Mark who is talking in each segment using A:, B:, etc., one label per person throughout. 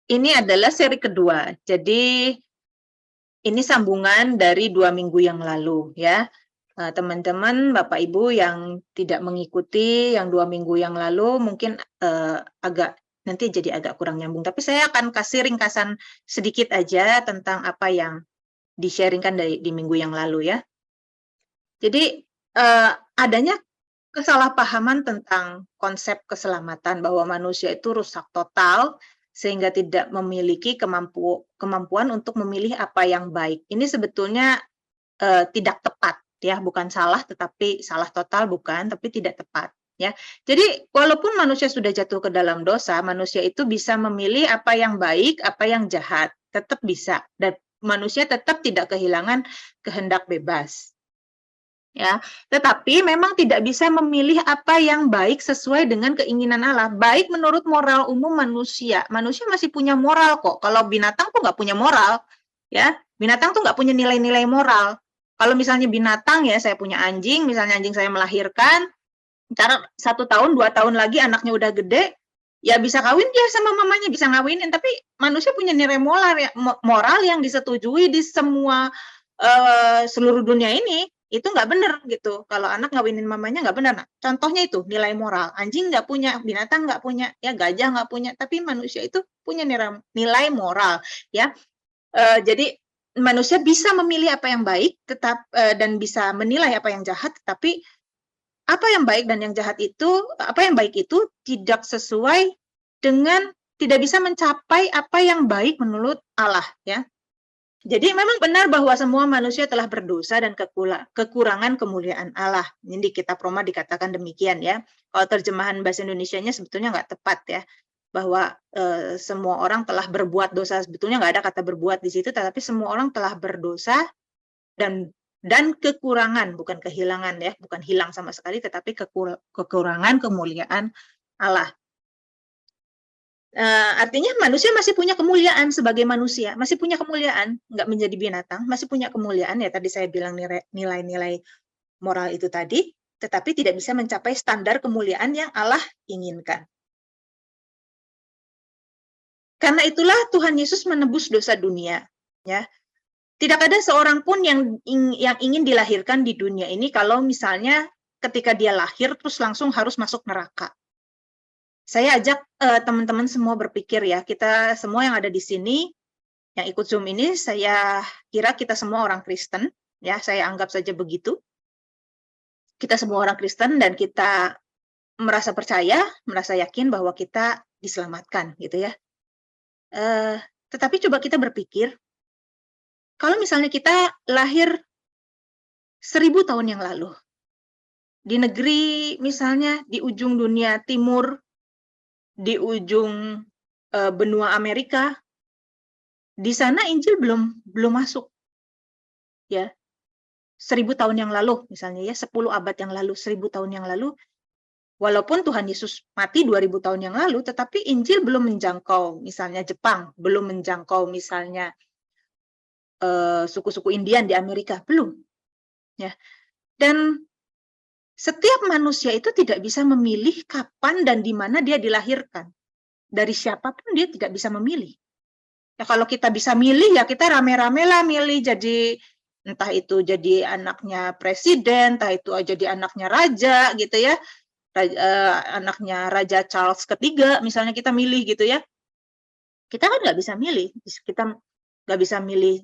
A: ini adalah seri kedua. Jadi ini sambungan dari 2 minggu yang lalu ya. Teman-teman, Bapak Ibu yang tidak mengikuti yang 2 minggu yang lalu mungkin nanti jadi agak kurang nyambung. Tapi saya akan kasih ringkasan sedikit aja tentang apa yang di-sharing-kan di minggu yang lalu ya. Jadi adanya kesalahpahaman tentang konsep keselamatan bahwa manusia itu rusak total sehingga tidak memiliki kemampuan untuk memilih apa yang baik. Ini sebetulnya tidak tepat ya, bukan salah tetapi salah total bukan, tapi tidak tepat ya. Jadi walaupun manusia sudah jatuh ke dalam dosa, manusia itu bisa memilih apa yang baik, apa yang jahat, tetap bisa dan manusia tetap tidak kehilangan kehendak bebas. Ya, tetapi memang tidak bisa memilih apa yang baik sesuai dengan keinginan Allah. Baik menurut moral umum manusia. Manusia masih punya moral kok. Kalau binatang tuh nggak punya moral, ya. Binatang tuh nggak punya nilai-nilai moral. Kalau misalnya binatang ya, saya punya anjing, misalnya anjing saya melahirkan, ntar 1 tahun, 2 tahun lagi anaknya udah gede, ya bisa kawin dia sama mamanya, bisa ngawinin. Tapi manusia punya nilai moral yang disetujui di semua seluruh dunia ini. Itu nggak benar gitu. Kalau anak ngawinin mamanya nggak benar. Nah, contohnya itu nilai moral. Anjing nggak punya, binatang nggak punya, ya gajah nggak punya. Tapi manusia itu punya nilai moral, ya. Jadi manusia bisa memilih apa yang baik, dan bisa menilai apa yang jahat. Tetapi apa yang baik dan yang jahat itu, apa yang baik itu tidak sesuai dengan, tidak bisa mencapai apa yang baik menurut Allah, ya. Jadi memang benar bahwa semua manusia telah berdosa dan kekurangan kemuliaan Allah. Ini di kitab Roma dikatakan demikian ya. Kalau terjemahan bahasa Indonesianya sebetulnya nggak tepat ya. Bahwa semua orang telah berbuat dosa. Sebetulnya nggak ada kata berbuat di situ, tetapi semua orang telah berdosa dan kekurangan, bukan kehilangan ya. Bukan hilang sama sekali, tetapi kekurangan kemuliaan Allah. Artinya manusia masih punya kemuliaan sebagai manusia, masih punya kemuliaan, nggak menjadi binatang, masih punya kemuliaan ya, tadi saya bilang nilai-nilai moral itu tadi, tetapi tidak bisa mencapai standar kemuliaan yang Allah inginkan. Karena itulah Tuhan Yesus menebus dosa dunia, ya. Tidak ada seorang pun yang ingin dilahirkan di dunia ini kalau misalnya ketika dia lahir terus langsung harus masuk neraka. Saya ajak teman-teman semua berpikir ya, kita semua yang ada di sini, yang ikut Zoom ini, saya kira kita semua orang Kristen, ya, saya anggap saja begitu. Kita semua orang Kristen dan kita merasa percaya, merasa yakin bahwa kita diselamatkan, gitu ya. Tetapi coba kita berpikir, kalau misalnya kita lahir 1000 tahun yang lalu, di negeri misalnya di ujung dunia timur, di ujung benua Amerika, di sana Injil belum masuk, ya. 1000 tahun yang lalu, misalnya ya, 10 abad yang lalu, 1000 tahun yang lalu, walaupun Tuhan Yesus mati 2000 tahun yang lalu, tetapi Injil belum menjangkau misalnya Jepang, belum menjangkau misalnya suku-suku Indian di Amerika, belum. Ya. Dan setiap manusia itu tidak bisa memilih kapan dan di mana dia dilahirkan. Dari siapapun dia tidak bisa memilih. Ya kalau kita bisa milih, ya kita rame-rame lah milih jadi, entah itu jadi anaknya presiden, entah itu jadi anaknya raja gitu ya, anaknya Raja Charles III misalnya kita milih gitu ya. Kita kan nggak bisa milih, kita nggak bisa milih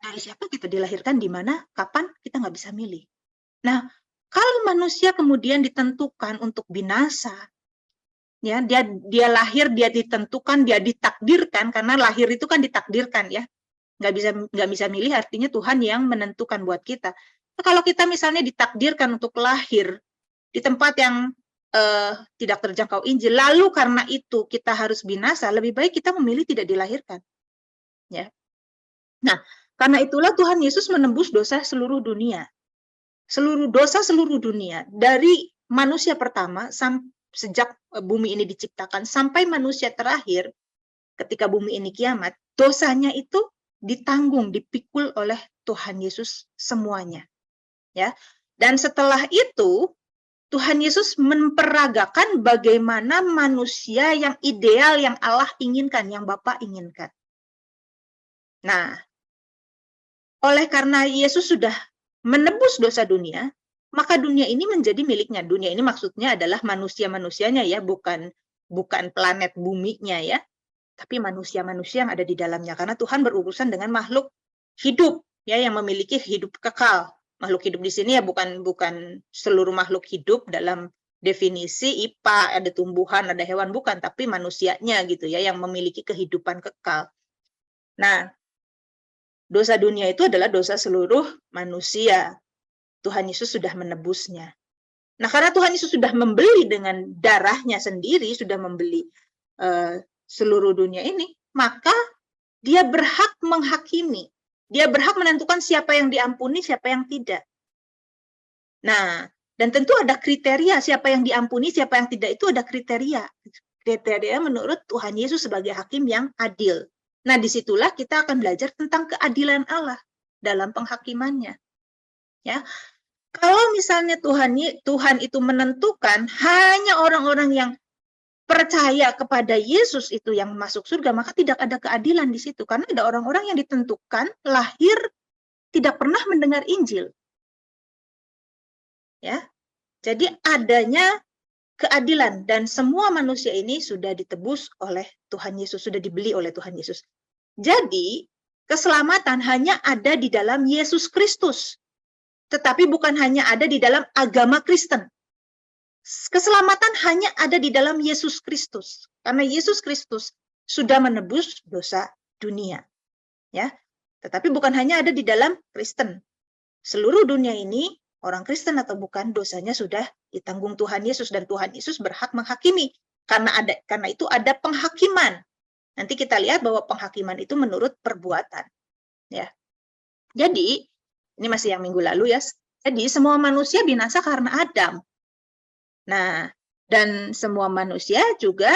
A: dari siapa kita dilahirkan, di mana, kapan, kita nggak bisa milih. Nah, kalau manusia kemudian ditentukan untuk binasa, ya, dia lahir, dia ditentukan, dia ditakdirkan, karena lahir itu kan ditakdirkan ya, nggak bisa milih, artinya Tuhan yang menentukan buat kita. Nah, kalau kita misalnya ditakdirkan untuk lahir di tempat yang tidak terjangkau Injil, lalu karena itu kita harus binasa, lebih baik kita memilih tidak dilahirkan, ya. Nah, karena itulah Tuhan Yesus menembus dosa seluruh dunia, dosa seluruh dunia, dari manusia pertama sejak bumi ini diciptakan sampai manusia terakhir, ketika bumi ini kiamat, dosanya itu ditanggung, dipikul oleh Tuhan Yesus semuanya, ya. Dan setelah itu Tuhan Yesus memperagakan bagaimana manusia yang ideal, yang Allah inginkan, yang Bapa inginkan. Nah, oleh karena Yesus sudah menebus dosa dunia, maka dunia ini menjadi miliknya. Dunia ini maksudnya adalah manusia-manusianya ya, bukan planet buminya ya, tapi manusia-manusia yang ada di dalamnya. Karena Tuhan berurusan dengan makhluk hidup ya, yang memiliki hidup kekal. Makhluk hidup di sini ya bukan seluruh makhluk hidup dalam definisi IPA, ada tumbuhan, ada hewan, bukan, tapi manusianya gitu ya, yang memiliki kehidupan kekal. Nah, dosa dunia itu adalah dosa seluruh manusia. Tuhan Yesus sudah menebusnya. Nah, karena Tuhan Yesus sudah membeli dengan darahnya sendiri, sudah membeli seluruh dunia ini, maka dia berhak menghakimi. Dia berhak menentukan siapa yang diampuni, siapa yang tidak. Nah, dan tentu ada kriteria siapa yang diampuni, siapa yang tidak, itu ada kriteria. Kriteria menurut Tuhan Yesus sebagai hakim yang adil. Nah, disitulah kita akan belajar tentang keadilan Allah dalam penghakimannya. Ya, kalau misalnya Tuhan itu menentukan hanya orang-orang yang percaya kepada Yesus itu yang masuk surga, maka tidak ada keadilan di situ. Karena ada orang-orang yang ditentukan lahir tidak pernah mendengar Injil. Ya, jadi adanya keadilan dan semua manusia ini sudah ditebus oleh Tuhan Yesus, sudah dibeli oleh Tuhan Yesus. Jadi keselamatan hanya ada di dalam Yesus Kristus, tetapi bukan hanya ada di dalam agama Kristen. Keselamatan hanya ada di dalam Yesus Kristus, karena Yesus Kristus sudah menebus dosa dunia. Ya, tetapi bukan hanya ada di dalam Kristen. Seluruh dunia ini, orang Kristen atau bukan, dosanya sudah ditanggung Tuhan Yesus, dan Tuhan Yesus berhak menghakimi. Karena itu ada penghakiman. Nanti kita lihat bahwa penghakiman itu menurut perbuatan. Ya. Jadi, ini masih yang minggu lalu ya. Jadi semua manusia binasa karena Adam. Nah, dan semua manusia juga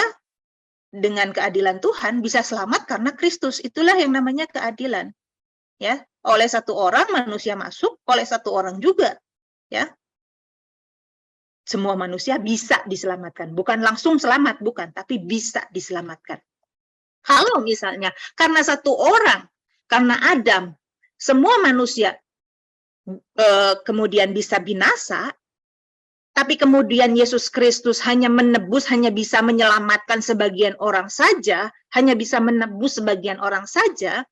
A: dengan keadilan Tuhan bisa selamat karena Kristus. Itulah yang namanya keadilan. Ya, oleh satu orang manusia masuk, oleh satu orang juga. Ya. Semua manusia bisa diselamatkan. Bukan langsung selamat, bukan, tapi bisa diselamatkan. Kalau misalnya karena satu orang, karena Adam, semua manusia kemudian bisa binasa, tapi kemudian Yesus Kristus hanya menebus, hanya bisa menyelamatkan sebagian orang saja, hanya bisa menebus sebagian orang saja,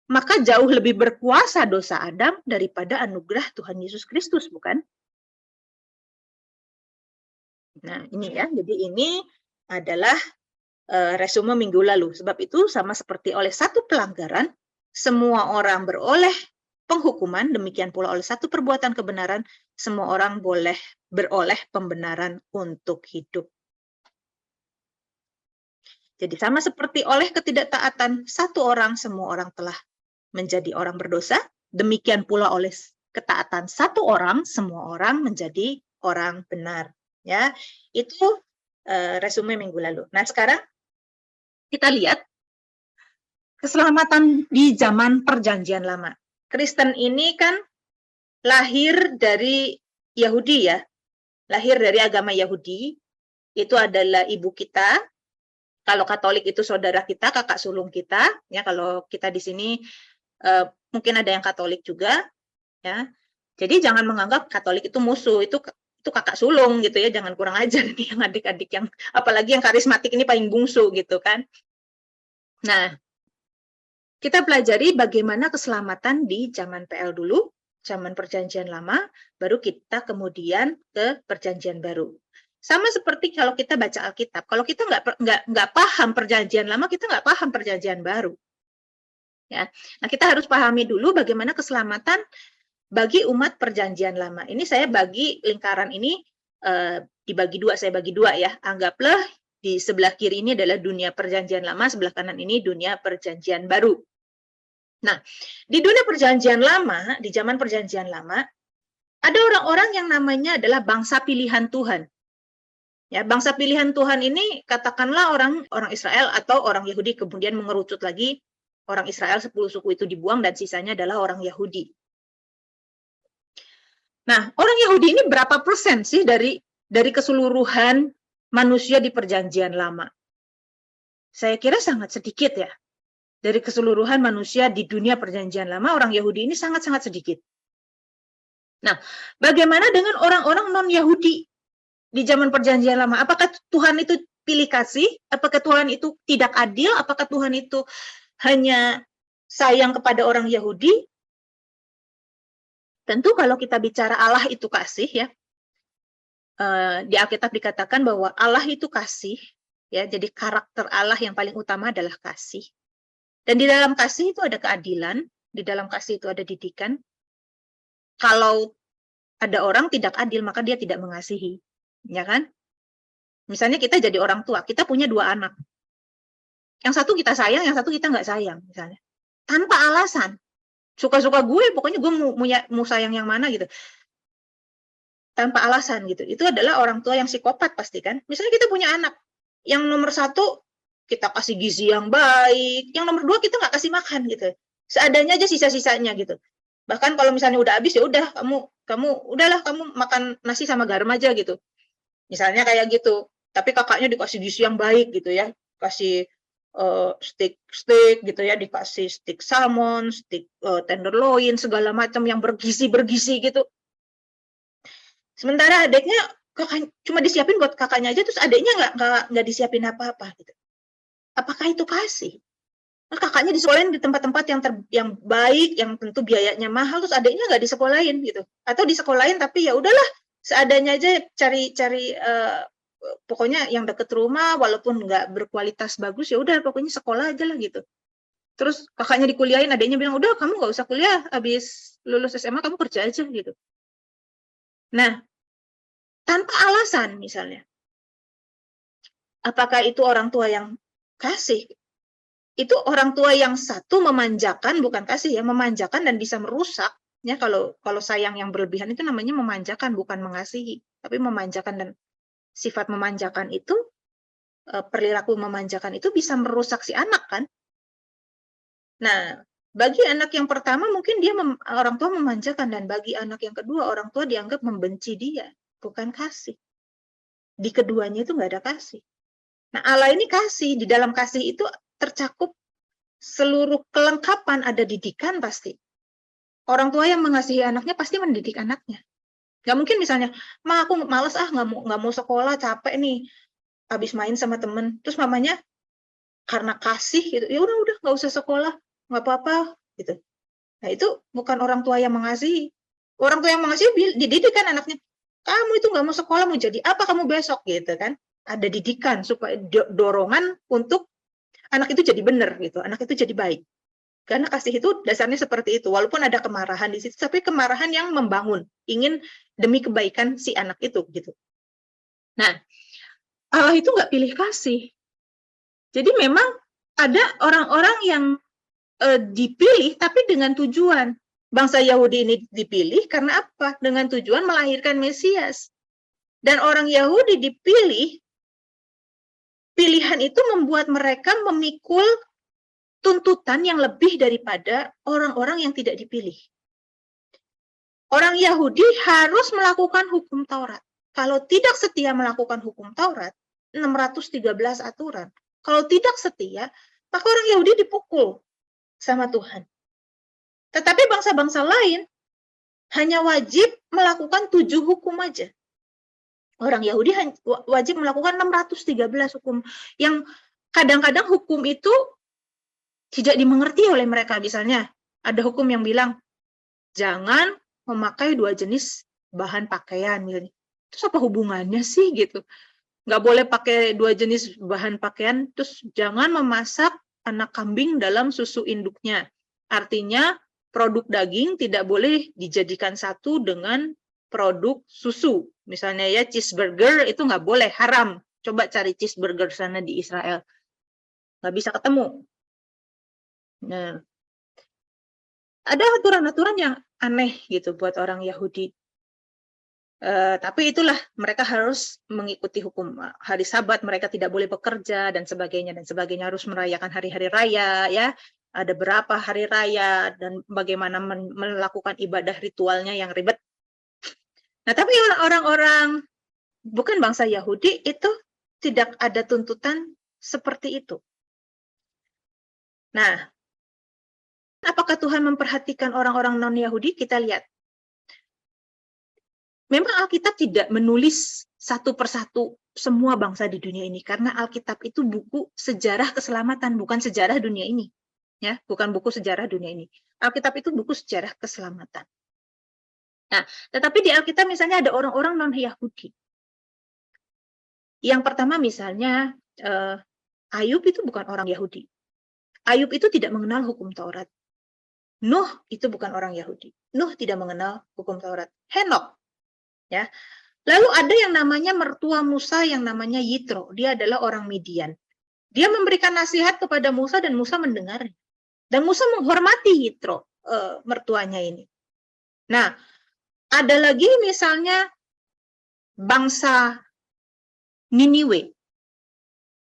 A: maka jauh lebih berkuasa dosa Adam daripada anugerah Tuhan Yesus Kristus, bukan? Nah, ini ya, jadi ini adalah resume minggu lalu. Sebab itu sama seperti oleh satu pelanggaran, semua orang beroleh penghukuman, demikian pula oleh satu perbuatan kebenaran, semua orang boleh beroleh pembenaran untuk hidup. Jadi sama seperti oleh ketidaktaatan satu orang, semua orang telah menjadi orang berdosa, demikian pula oleh ketaatan satu orang, semua orang menjadi orang benar. Ya, itu resume minggu lalu. Nah, sekarang kita lihat keselamatan di zaman Perjanjian Lama. Kristen ini kan lahir dari Yahudi ya, lahir dari agama Yahudi, itu adalah ibu kita. Kalau Katolik itu saudara kita, kakak sulung kita. Ya, kalau kita di sini mungkin ada yang Katolik juga, ya. Jadi jangan menganggap Katolik itu musuh, itu kakak sulung gitu ya, jangan kurang ajar nih yang adik-adik yang, apalagi yang karismatik ini paling bungsu gitu kan. Nah, kita pelajari bagaimana keselamatan di zaman PL dulu, zaman Perjanjian Lama, baru kita kemudian ke Perjanjian Baru. Sama seperti kalau kita baca Alkitab, kalau kita nggak paham Perjanjian Lama, kita nggak paham Perjanjian Baru. Ya, nah kita harus pahami dulu bagaimana keselamatan bagi umat Perjanjian Lama. Ini saya bagi lingkaran ini dibagi dua, saya bagi dua ya. Anggaplah di sebelah kiri ini adalah dunia Perjanjian Lama, sebelah kanan ini dunia Perjanjian Baru. Nah, di dunia Perjanjian Lama, di zaman Perjanjian Lama, ada orang-orang yang namanya adalah bangsa pilihan Tuhan. Ya, bangsa pilihan Tuhan ini katakanlah orang Israel atau orang Yahudi, kemudian mengerucut lagi orang Israel, 10 suku itu dibuang dan sisanya adalah orang Yahudi. Nah, orang Yahudi ini berapa persen sih dari keseluruhan manusia di Perjanjian Lama? Saya kira sangat sedikit ya. Dari keseluruhan manusia di dunia Perjanjian Lama, orang Yahudi ini sangat-sangat sedikit. Nah, bagaimana dengan orang-orang non-Yahudi di zaman Perjanjian Lama? Apakah Tuhan itu pilih kasih? Apakah Tuhan itu tidak adil? Apakah Tuhan itu hanya sayang kepada orang Yahudi? Tentu kalau kita bicara Allah itu kasih ya, di Alkitab dikatakan bahwa Allah itu kasih, ya. Jadi karakter Allah yang paling utama adalah kasih. Dan di dalam kasih itu ada keadilan, di dalam kasih itu ada didikan. Kalau ada orang tidak adil, maka dia tidak mengasihi, ya kan? Misalnya kita jadi orang tua, kita punya 2 anak. Yang satu kita sayang, yang satu kita nggak sayang, misalnya. Tanpa alasan. Suka-suka gue, pokoknya gue mau sayang yang mana gitu. Tanpa alasan gitu. Itu adalah orang tua yang psikopat pasti kan. Misalnya kita punya anak, yang nomor 1 kita kasih gizi yang baik, yang nomor 2 kita nggak kasih makan gitu. Seadanya aja sisa-sisanya gitu. Bahkan kalau misalnya udah habis ya udah kamu udahlah kamu makan nasi sama garam aja gitu. Misalnya kayak gitu. Tapi kakaknya dikasih gizi yang baik gitu ya. Kasih steak gitu ya, dikasih steak salmon, steak tenderloin, segala macam yang bergizi gitu. Sementara adiknya cuma disiapin buat kakaknya aja, terus adiknya nggak disiapin apa-apa gitu. Apakah itu kasih? Nah, kakaknya disekolahin di tempat-tempat yang baik, yang tentu biayanya mahal, terus adiknya nggak disekolahin gitu. Atau disekolahin tapi ya udahlah seadanya aja, cari pokoknya yang deket rumah walaupun nggak berkualitas bagus, ya udah pokoknya sekolah aja lah gitu. Terus kakaknya dikuliahin, adiknya bilang udah kamu nggak usah kuliah, habis lulus SMA kamu kerja aja gitu. Nah, tanpa alasan misalnya. Apakah itu orang tua yang kasih? Itu orang tua yang satu memanjakan, bukan kasih ya, memanjakan dan bisa merusak. Ya, kalau sayang yang berlebihan itu namanya memanjakan, bukan mengasihi. Tapi memanjakan, dan sifat memanjakan itu, perilaku memanjakan itu bisa merusak si anak kan. Nah, bagi anak yang pertama mungkin dia orang tua memanjakan, dan bagi anak yang kedua orang tua dianggap membenci dia, bukan kasih. Di keduanya itu nggak ada kasih. Nah, Allah ini kasih, di dalam kasih itu tercakup seluruh kelengkapan, ada didikan pasti. Orang tua yang mengasihi anaknya pasti mendidik anaknya. Gak mungkin misalnya, ma aku males nggak mau sekolah, capek nih, habis main sama temen. Terus mamanya karena kasih gitu, ya udah nggak usah sekolah, nggak apa-apa gitu. Nah itu bukan orang tua yang mengasihi. Orang tua yang mengasihi dididik kan anaknya. Kamu itu nggak mau sekolah, mau jadi apa kamu besok gitu kan? Ada didikan supaya dorongan untuk anak itu jadi benar gitu, anak itu jadi baik. Karena kasih itu dasarnya seperti itu, walaupun ada kemarahan di situ, tapi kemarahan yang membangun, ingin demi kebaikan si anak itu gitu. Nah, Allah itu nggak pilih kasih. Jadi memang ada orang-orang yang dipilih tapi dengan tujuan. Bangsa Yahudi ini dipilih karena apa? Dengan tujuan melahirkan Mesias. Dan orang Yahudi dipilih, pilihan itu membuat mereka memikul tuntutan yang lebih daripada orang-orang yang tidak dipilih. Orang Yahudi harus melakukan hukum Taurat. Kalau tidak setia melakukan hukum Taurat, 613 aturan. Kalau tidak setia, maka orang Yahudi dipukul sama Tuhan. Tetapi bangsa-bangsa lain hanya wajib melakukan 7 hukum aja. Orang Yahudi wajib melakukan 613 hukum. Yang kadang-kadang hukum itu tidak dimengerti oleh mereka. Misalnya, ada hukum yang bilang, jangan memakai 2 jenis bahan pakaian. Terus apa hubungannya sih gitu? Nggak boleh pakai 2 jenis bahan pakaian, terus jangan memasak anak kambing dalam susu induknya. Artinya, produk daging tidak boleh dijadikan satu dengan produk susu. Misalnya ya cheeseburger itu nggak boleh, haram. Coba cari cheeseburger sana di Israel. Nggak bisa ketemu. Nah, ada aturan-aturan yang aneh gitu buat orang Yahudi. Tapi itulah, mereka harus mengikuti hukum hari Sabat, mereka tidak boleh bekerja dan sebagainya, harus merayakan hari-hari raya ya. Ada berapa hari raya dan bagaimana melakukan ibadah ritualnya yang ribet. Nah, tapi orang-orang bukan bangsa Yahudi itu tidak ada tuntutan seperti itu. Nah, apakah Tuhan memperhatikan orang-orang non-Yahudi? Kita lihat. Memang Alkitab tidak menulis satu persatu semua bangsa di dunia ini, karena Alkitab itu buku sejarah keselamatan, bukan sejarah dunia ini. Ya, bukan buku sejarah dunia ini. Alkitab itu buku sejarah keselamatan. Nah, tetapi di Alkitab misalnya ada orang-orang non-Yahudi. Yang pertama misalnya Ayub itu bukan orang Yahudi. Ayub itu tidak mengenal hukum Taurat. Nuh itu bukan orang Yahudi. Nuh tidak mengenal hukum Taurat. Henok, ya. Lalu ada yang namanya mertua Musa yang namanya Yitro. Dia adalah orang Midian. Dia memberikan nasihat kepada Musa dan Musa mendengarnya. Dan Musa menghormati Yitro, mertuanya ini. Nah, ada lagi misalnya bangsa Niniwe.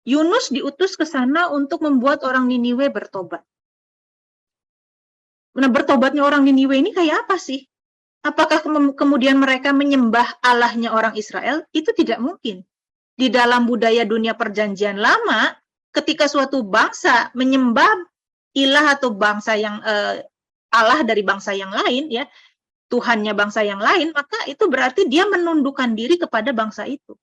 A: Yunus diutus ke sana untuk membuat orang Niniwe bertobat. Nah, bertobatnya orang Niniwe ini kayak apa sih? Apakah kemudian mereka menyembah Allahnya orang Israel? Itu tidak mungkin. Di dalam budaya dunia perjanjian lama, ketika suatu bangsa menyembah ilah atau bangsa yang Allah dari bangsa yang lain, ya, Tuhannya bangsa yang lain, maka itu berarti dia menundukkan diri kepada bangsa itu.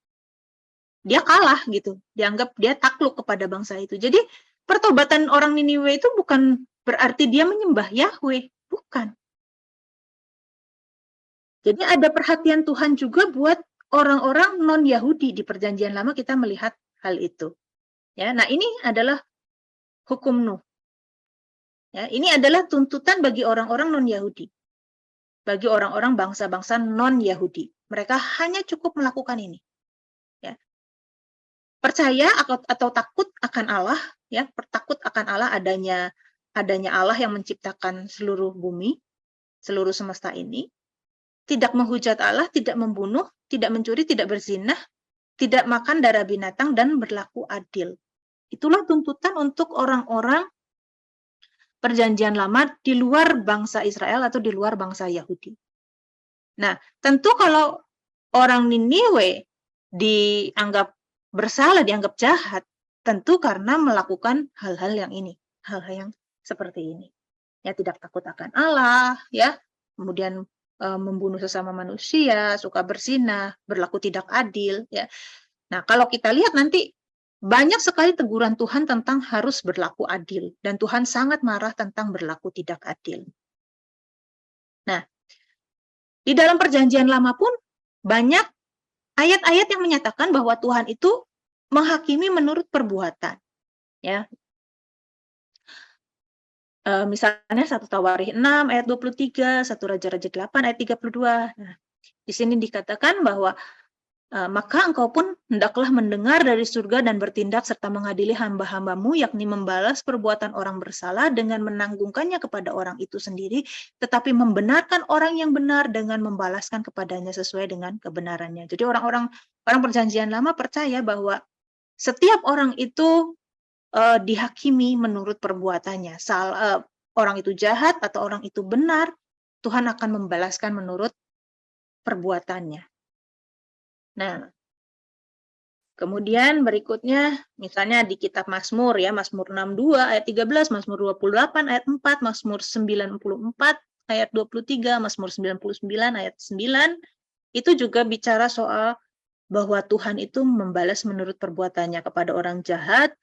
A: Dia kalah gitu, dianggap dia takluk kepada bangsa itu. Jadi pertobatan orang Niniwe itu bukan berarti dia menyembah Yahweh, bukan. Jadi ada perhatian Tuhan juga buat orang-orang non-Yahudi. Di perjanjian lama kita melihat hal itu. Ya, nah ini adalah hukum Nuh. Ya, ini adalah tuntutan bagi orang-orang non-Yahudi. Bagi orang-orang bangsa-bangsa non-Yahudi. Mereka hanya cukup melakukan ini. Ya. Percaya atau takut akan Allah, ya, takut akan Allah, adanya Allah yang menciptakan seluruh bumi, seluruh semesta ini. Tidak menghujat Allah, tidak membunuh, tidak mencuri, tidak berzinah, tidak makan darah binatang, dan berlaku adil. Itulah tuntutan untuk orang-orang perjanjian lama di luar bangsa Israel atau di luar bangsa Yahudi. Nah, tentu kalau orang Niniwe dianggap bersalah, dianggap jahat, tentu karena melakukan hal-hal yang ini, hal-hal yang seperti ini. Ya, tidak takut akan Allah, ya, kemudian membunuh sesama manusia, suka berzinah, berlaku tidak adil, ya. Nah, kalau kita lihat nanti banyak sekali teguran Tuhan tentang harus berlaku adil, dan Tuhan sangat marah tentang berlaku tidak adil. Nah, di dalam perjanjian lama pun banyak ayat-ayat yang menyatakan bahwa Tuhan itu menghakimi menurut perbuatan, ya. Misalnya 1 Tawarikh 6 ayat 23, 1 Raja-Raja 8 ayat 32. Nah, di sini dikatakan bahwa maka engkau pun hendaklah mendengar dari surga dan bertindak serta mengadili hamba-hambamu, yakni membalas perbuatan orang bersalah dengan menanggungkannya kepada orang itu sendiri, tetapi membenarkan orang yang benar dengan membalaskan kepadanya sesuai dengan kebenarannya. Jadi orang perjanjian lama percaya bahwa setiap orang itu dihakimi menurut perbuatannya. Orang itu jahat atau orang itu benar, Tuhan akan membalaskan menurut perbuatannya. Nah, kemudian berikutnya, misalnya di kitab Mazmur, ya, Mazmur 62 ayat 13, Mazmur 28 ayat 4, Mazmur 94 ayat 23, Mazmur 99 ayat 9, itu juga bicara soal bahwa Tuhan itu membalas menurut perbuatannya. Kepada orang jahat,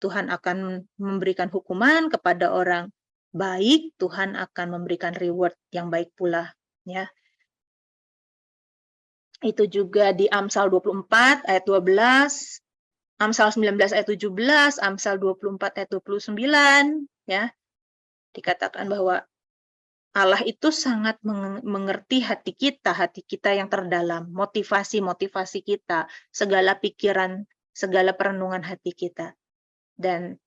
A: Tuhan akan memberikan hukuman, kepada orang baik, Tuhan akan memberikan reward yang baik pula, ya. Itu juga di Amsal 24 ayat 12, Amsal 19 ayat 17, Amsal 24 ayat 29, ya. Dikatakan bahwa Allah itu sangat mengerti hati kita yang terdalam, motivasi kita, segala pikiran, segala perenungan hati kita. Dan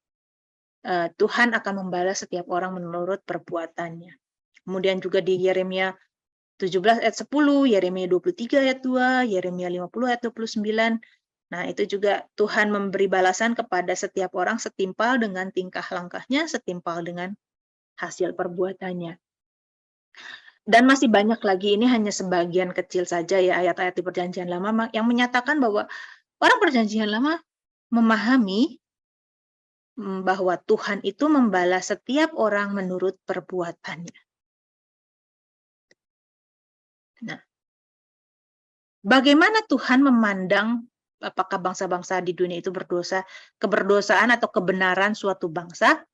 A: Tuhan akan membalas setiap orang menurut perbuatannya. Kemudian juga di Yeremia 17 ayat 10, Yeremia 23 ayat 2, Yeremia 50 ayat 29. Nah, itu juga Tuhan memberi balasan kepada setiap orang setimpal dengan tingkah langkahnya, setimpal dengan hasil perbuatannya. Dan masih banyak lagi, ini hanya sebagian kecil saja ya ayat-ayat di Perjanjian Lama yang menyatakan bahwa orang Perjanjian Lama memahami bahwa Tuhan itu membalas setiap orang menurut perbuatannya. Nah, bagaimana Tuhan memandang apakah bangsa-bangsa di dunia itu berdosa, keberdosaan atau kebenaran suatu bangsa?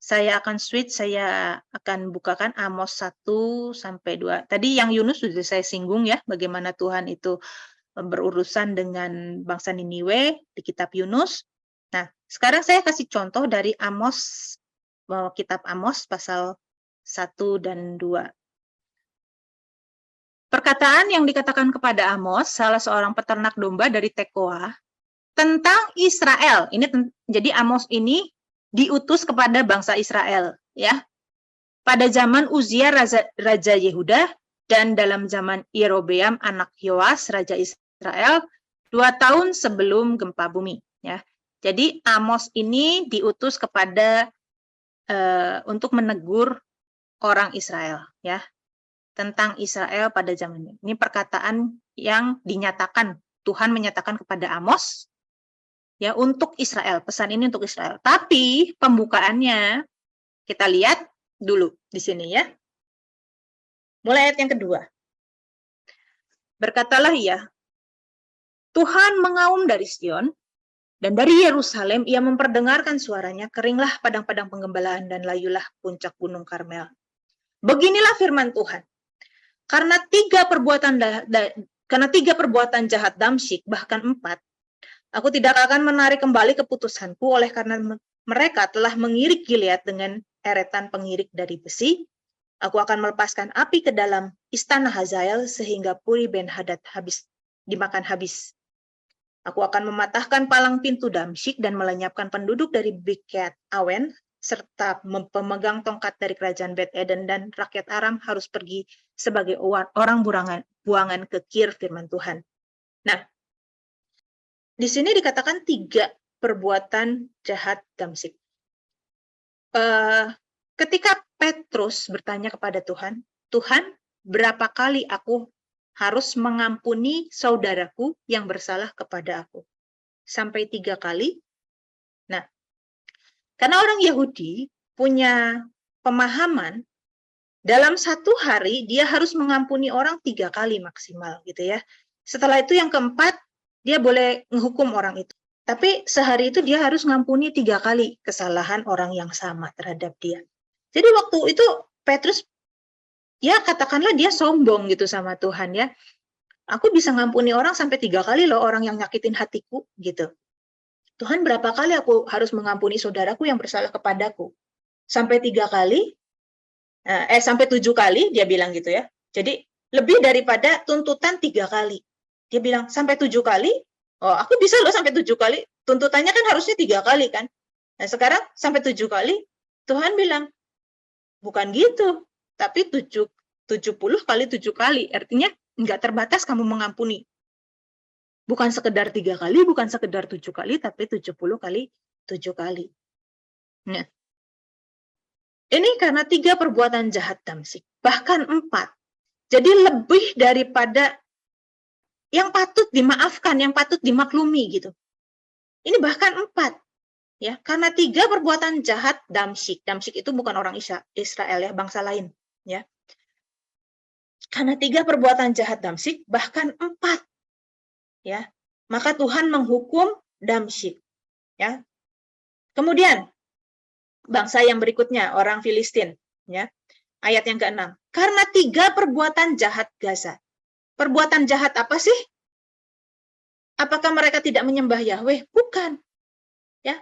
A: Saya akan switch, saya akan bukakan Amos 1-2. Tadi yang Yunus sudah saya singgung ya, bagaimana Tuhan itu berurusan dengan bangsa Niniwe di kitab Yunus. Nah, sekarang saya kasih contoh dari Amos, kitab Amos pasal 1 dan 2. Perkataan yang dikatakan kepada Amos, salah seorang peternak domba dari Tekoa, tentang Israel. Jadi Amos ini diutus kepada bangsa Israel, ya. Pada zaman Uzia raja Yehuda dan dalam zaman Yerobeam anak Yoas raja Israel 2 tahun sebelum gempa bumi, ya. Jadi Amos ini diutus kepada untuk menegur orang Israel, ya, tentang Israel pada zaman ini. Ini perkataan yang dinyatakan Tuhan menyatakan kepada Amos, ya, untuk Israel. Pesan ini untuk Israel. Tapi pembukaannya kita lihat dulu di sini ya. Mulai ayat yang kedua. Berkatalah ia, Tuhan mengaum dari Sion, dan dari Yerusalem ia memperdengarkan suaranya, keringlah padang-padang penggembalaan dan layulah puncak gunung Karmel. Beginilah firman Tuhan. Karena tiga perbuatan jahat Damsyik, bahkan 4, aku tidak akan menarik kembali keputusanku oleh karena mereka telah mengirik Gilead dengan eretan pengirik dari besi. Aku akan melepaskan api ke dalam istana Hazael sehingga Puri Ben-Hadad dimakan habis. Aku akan mematahkan palang pintu Damsyik dan melenyapkan penduduk dari Biket Awen serta pemegang tongkat dari kerajaan Bet Eden, dan rakyat Aram harus pergi sebagai orang buangan ke Kir, firman Tuhan. Nah, di sini dikatakan 3 perbuatan jahat Damsyik. Ketika Petrus bertanya kepada Tuhan, Tuhan, berapa kali aku harus mengampuni saudaraku yang bersalah kepada aku? Sampai 3 kali. Nah, karena orang Yahudi punya pemahaman, dalam 1 hari dia harus mengampuni orang 3 kali maksimal, gitu ya. Setelah itu yang keempat, dia boleh menghukum orang itu. Tapi sehari itu dia harus ngampuni 3 kali kesalahan orang yang sama terhadap dia. Jadi waktu itu Petrus, ya katakanlah dia sombong gitu sama Tuhan ya. Aku bisa ngampuni orang sampai 3 kali loh, orang yang nyakitin hatiku gitu. Tuhan, berapa kali aku harus mengampuni saudaraku yang bersalah kepadaku? Sampai 3 kali? Sampai 7 kali, dia bilang gitu ya. Jadi lebih daripada tuntutan 3 kali. Dia bilang, sampai 7 kali? Oh, aku bisa loh sampai 7 kali. Tuntutannya kan harusnya 3 kali kan. Nah sekarang sampai 7 kali, Tuhan bilang, bukan gitu. Tapi 70 kali 7 kali. Artinya nggak terbatas kamu mengampuni. Bukan sekedar 3 kali, bukan sekedar 7 kali, tapi 70 kali 7 kali. Nah, ini karena 3 perbuatan jahat Damsyik. Bahkan 4. Jadi lebih daripada yang patut dimaafkan, yang patut dimaklumi gitu. Ini bahkan 4. Ya, karena 3 perbuatan jahat Damsyik. Damsyik itu bukan orang Israel ya, bangsa lain. Ya. Karena 3 perbuatan jahat Damsyik, bahkan 4. Ya, maka Tuhan menghukum Damsyik. Ya. Kemudian bangsa yang berikutnya, orang Filistin. Ya. Ayat yang ke-6. Karena 3 perbuatan jahat Gaza. Perbuatan jahat apa sih? Apakah mereka tidak menyembah Yahweh? Bukan. Ya.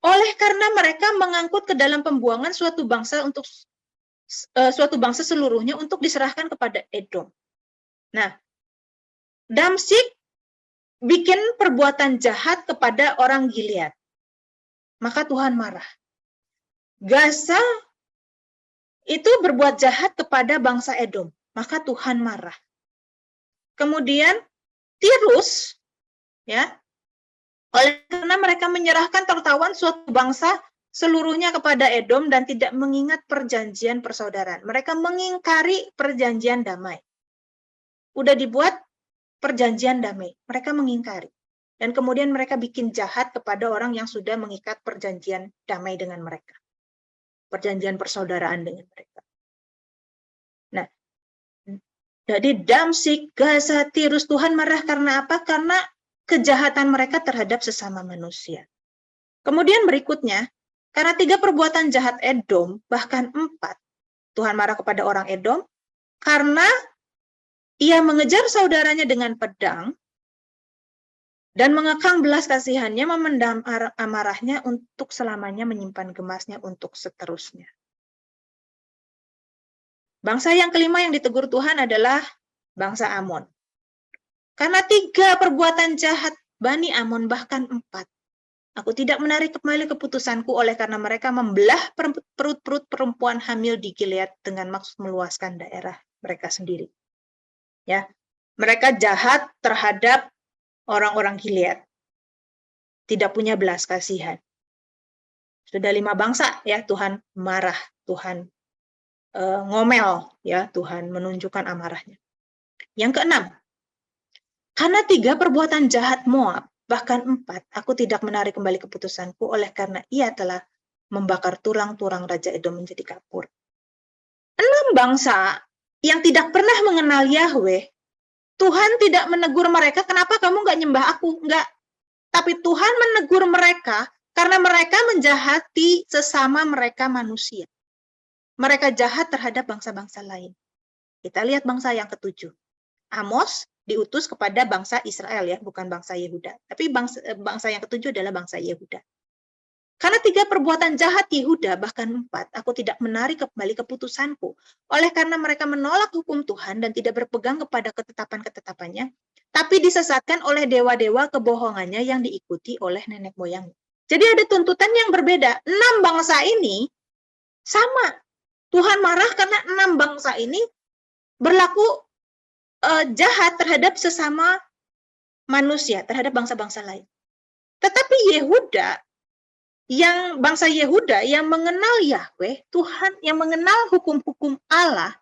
A: Oleh karena mereka mengangkut ke dalam pembuangan suatu bangsa seluruhnya untuk diserahkan kepada Edom. Nah, Damsyik bikin perbuatan jahat kepada orang Gilead. Maka Tuhan marah. Gaza itu berbuat jahat kepada bangsa Edom. Maka Tuhan marah. Kemudian Tirus, ya, oleh karena mereka menyerahkan tertawan suatu bangsa seluruhnya kepada Edom dan tidak mengingat perjanjian persaudaraan. Mereka mengingkari perjanjian damai. Udah dibuat perjanjian damai, mereka mengingkari. Dan kemudian mereka bikin jahat kepada orang yang sudah mengikat perjanjian damai dengan mereka. Perjanjian persaudaraan dengan mereka. Nah, jadi Damsik, Gaza, Tirus, Tuhan marah karena apa? Karena kejahatan mereka terhadap sesama manusia. Kemudian berikutnya, karena 3 perbuatan jahat Edom, bahkan 4, Tuhan marah kepada orang Edom, karena ia mengejar saudaranya dengan pedang, dan mengekang belas kasihannya, memendam amarahnya untuk selamanya, menyimpan gemasnya untuk seterusnya. Bangsa yang kelima yang ditegur Tuhan adalah bangsa Amon. Karena 3 perbuatan jahat Bani Amon, bahkan 4. Aku tidak menarik kembali keputusanku oleh karena mereka membelah perut-perut perempuan hamil di Gilead dengan maksud meluaskan daerah mereka sendiri. Ya, mereka jahat terhadap orang-orang Gilead. Tidak punya belas kasihan. Sudah 5 bangsa ya Tuhan marah, Tuhan ngomel ya, Tuhan menunjukkan amarahnya. Yang keenam, karena 3 perbuatan jahat Moab, bahkan 4, aku tidak menarik kembali keputusanku oleh karena ia telah membakar tulang-tulang Raja Edom menjadi kapur. 6 bangsa yang tidak pernah mengenal Yahweh, Tuhan tidak menegur mereka, kenapa kamu nggak nyembah aku? Nggak. Tapi Tuhan menegur mereka karena mereka menjahati sesama mereka manusia. Mereka jahat terhadap bangsa-bangsa lain. Kita lihat bangsa yang ketujuh. Amos diutus kepada bangsa Israel ya, bukan bangsa Yehuda. Tapi bangsa yang ketujuh adalah bangsa Yehuda. Karena 3 perbuatan jahat Yehuda, bahkan 4, aku tidak menarik kembali keputusanku. Oleh karena mereka menolak hukum Tuhan dan tidak berpegang kepada ketetapan-ketetapannya, tapi disesatkan oleh dewa-dewa kebohongannya yang diikuti oleh nenek moyang. Jadi ada tuntutan yang berbeda. 6 bangsa ini sama. Tuhan marah karena 6 bangsa ini berlaku jahat terhadap sesama manusia, terhadap bangsa-bangsa lain. Tetapi Yehuda, yang bangsa Yehuda yang mengenal Yahweh, Tuhan yang mengenal hukum-hukum Allah,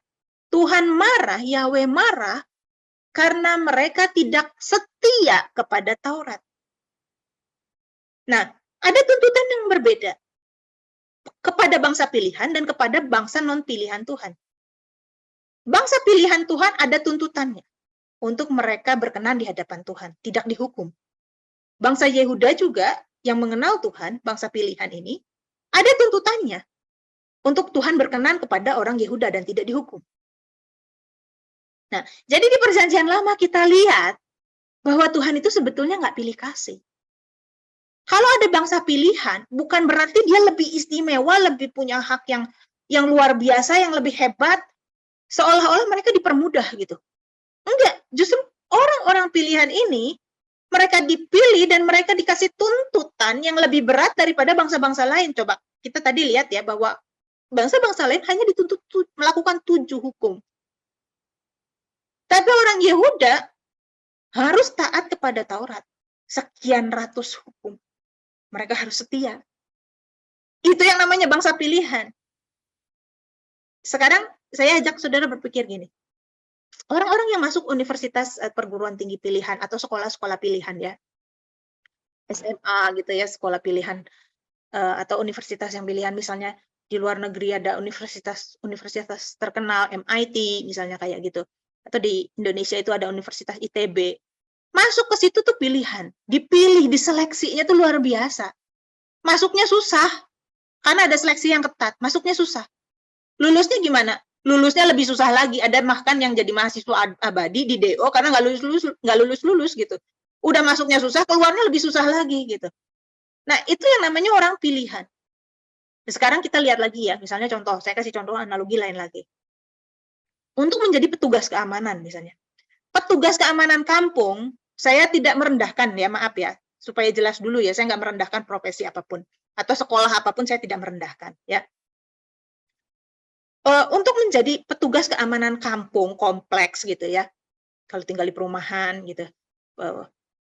A: Tuhan marah, Yahweh marah, karena mereka tidak setia kepada Taurat. Nah, ada tuntutan yang berbeda kepada bangsa pilihan dan kepada bangsa non-pilihan Tuhan. Bangsa pilihan Tuhan ada tuntutannya untuk mereka berkenan di hadapan Tuhan, tidak dihukum. Bangsa Yehuda juga yang mengenal Tuhan, bangsa pilihan ini, ada tuntutannya untuk Tuhan berkenan kepada orang Yehuda dan tidak dihukum. Nah, jadi di perjanjian lama kita lihat bahwa Tuhan itu sebetulnya nggak pilih kasih. Kalau ada bangsa pilihan, bukan berarti dia lebih istimewa, lebih punya hak yang luar biasa, yang lebih hebat, seolah-olah mereka dipermudah gitu. Enggak, justru orang-orang pilihan ini, mereka dipilih dan mereka dikasih tuntutan yang lebih berat daripada bangsa-bangsa lain. Coba kita tadi lihat ya bahwa bangsa-bangsa lain hanya dituntut melakukan 7 hukum. Tapi orang Yehuda harus taat kepada Taurat. Sekian ratus hukum. Mereka harus setia. Itu yang namanya bangsa pilihan. Sekarang saya ajak saudara berpikir gini. Orang-orang yang masuk universitas perguruan tinggi pilihan atau sekolah-sekolah pilihan ya, SMA gitu ya, sekolah pilihan atau universitas yang pilihan, misalnya di luar negeri ada universitas terkenal, MIT misalnya kayak gitu, atau di Indonesia itu ada Universitas ITB. Masuk ke situ tuh pilihan, dipilih, diseleksinya tuh luar biasa. Masuknya susah, karena ada seleksi yang ketat, masuknya susah. Lulusnya gimana? Lulusnya lebih susah lagi. Ada bahkan yang jadi mahasiswa abadi di DO karena nggak lulus gitu. Udah masuknya susah, keluarnya lebih susah lagi gitu. Nah, itu yang namanya orang pilihan. Sekarang kita lihat lagi ya, misalnya contoh, saya kasih contoh analogi lain lagi. Untuk menjadi petugas keamanan misalnya. Petugas keamanan kampung, saya tidak merendahkan ya, maaf ya, supaya jelas dulu ya, saya nggak merendahkan profesi apapun. Atau sekolah apapun saya tidak merendahkan ya. Untuk menjadi petugas keamanan kampung kompleks gitu ya, kalau tinggal di perumahan gitu,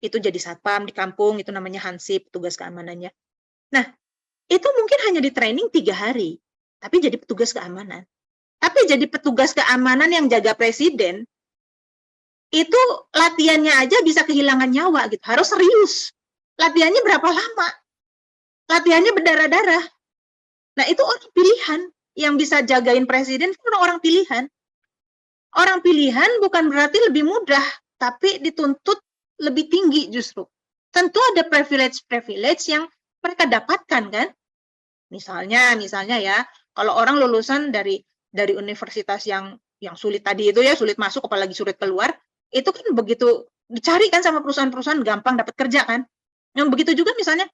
A: itu jadi satpam di kampung, itu namanya hansip, petugas keamanannya. Nah, itu mungkin hanya di training 3 hari, tapi jadi petugas keamanan. Tapi jadi petugas keamanan yang jaga presiden, itu latihannya aja bisa kehilangan nyawa gitu, harus serius. Latihannya berapa lama? Latihannya berdarah-darah. Nah, itu orang pilihan yang bisa jagain presiden, orang-orang pilihan. Orang pilihan bukan berarti lebih mudah, tapi dituntut lebih tinggi justru. Tentu ada privilege-privilege yang mereka dapatkan kan. Misalnya ya, kalau orang lulusan dari universitas yang sulit tadi itu ya, sulit masuk apalagi sulit keluar, itu kan begitu dicari kan sama perusahaan-perusahaan gampang dapat kerja kan. Yang begitu juga misalnya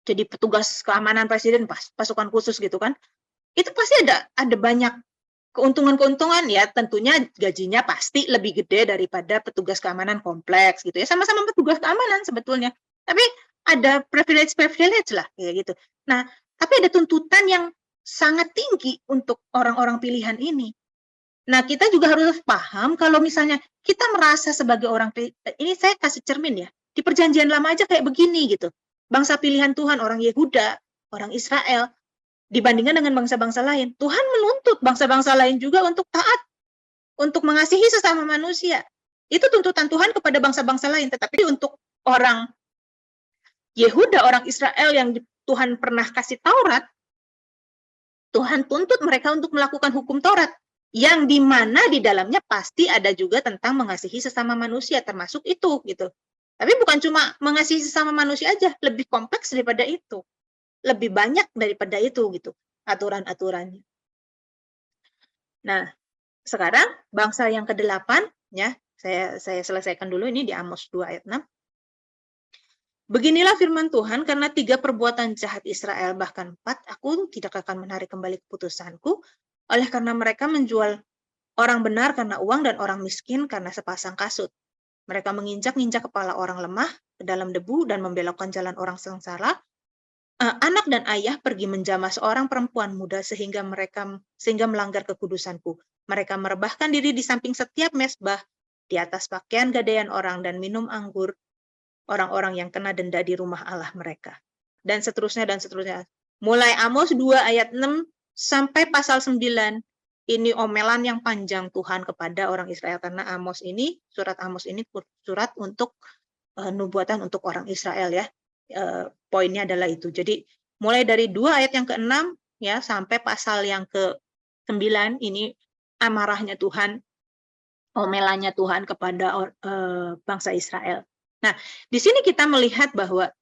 A: jadi petugas keamanan presiden, pasukan khusus gitu kan. Itu pasti ada banyak keuntungan-keuntungan ya, tentunya gajinya pasti lebih gede daripada petugas keamanan kompleks gitu ya. Sama-sama petugas keamanan sebetulnya. Tapi ada privilege lah kayak gitu. Nah, tapi ada tuntutan yang sangat tinggi untuk orang-orang pilihan ini. Nah, kita juga harus paham kalau misalnya kita merasa sebagai orang, ini saya kasih cermin ya, di perjanjian lama aja kayak begini gitu. Bangsa pilihan Tuhan, orang Yehuda, orang Israel, dibandingkan dengan bangsa-bangsa lain. Tuhan menuntut bangsa-bangsa lain juga untuk taat, untuk mengasihi sesama manusia. Itu tuntutan Tuhan kepada bangsa-bangsa lain. Tetapi untuk orang Yehuda, orang Israel yang Tuhan pernah kasih Taurat, Tuhan tuntut mereka untuk melakukan hukum Taurat, yang dimana di dalamnya pasti ada juga tentang mengasihi sesama manusia, termasuk itu gitu. Tapi bukan cuma mengasihi sesama manusia aja, lebih kompleks daripada itu. Lebih banyak daripada itu gitu aturan-aturannya. Nah, sekarang bangsa yang ke-8 ya, saya selesaikan dulu ini di Amos 2 ayat 6. Beginilah firman Tuhan, karena 3 perbuatan jahat Israel bahkan 4, aku tidak akan menarik kembali keputusanku, oleh karena mereka menjual orang benar karena uang dan orang miskin karena sepasang kasut. Mereka menginjak-injak kepala orang lemah ke dalam debu dan membelokkan jalan orang sengsara. Anak dan ayah pergi menjamah seorang perempuan muda sehingga melanggar kekudusanku. Mereka merebahkan diri di samping setiap mezbah, di atas pakaian gadaian orang, dan minum anggur orang-orang yang kena denda di rumah Allah mereka. Dan seterusnya, dan seterusnya. Mulai Amos 2 ayat 6 sampai pasal 9, ini omelan yang panjang Tuhan kepada orang Israel. Karena surat Amos ini surat untuk nubuatan untuk orang Israel ya. Poinnya adalah itu. Jadi mulai dari 2 ayat yang ke-6 ya sampai pasal yang ke-9 ini amarahnya Tuhan, omelannya Tuhan kepada bangsa Israel. Nah, di sini kita melihat bahwa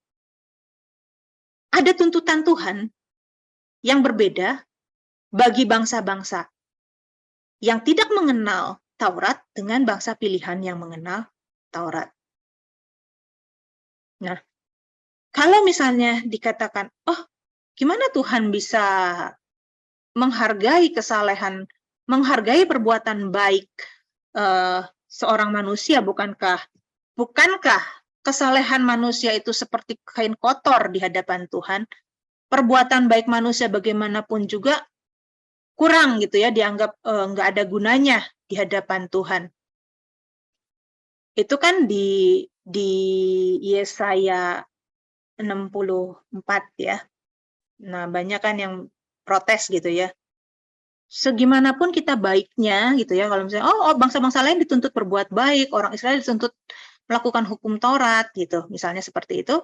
A: ada tuntutan Tuhan yang berbeda bagi bangsa-bangsa yang tidak mengenal Taurat dengan bangsa pilihan yang mengenal Taurat. Nah, kalau misalnya dikatakan, oh, gimana Tuhan bisa menghargai kesalehan, menghargai perbuatan baik seorang manusia, bukankah kesalehan manusia itu seperti kain kotor di hadapan Tuhan? Perbuatan baik manusia bagaimanapun juga kurang gitu ya, dianggap nggak ada gunanya di hadapan Tuhan. Itu kan di Yesaya 64 ya. Nah, banyak kan yang protes gitu ya. Segimanapun kita baiknya gitu ya, kalau misalnya bangsa-bangsa lain dituntut berbuat baik, orang Israel dituntut melakukan hukum Taurat gitu, misalnya seperti itu.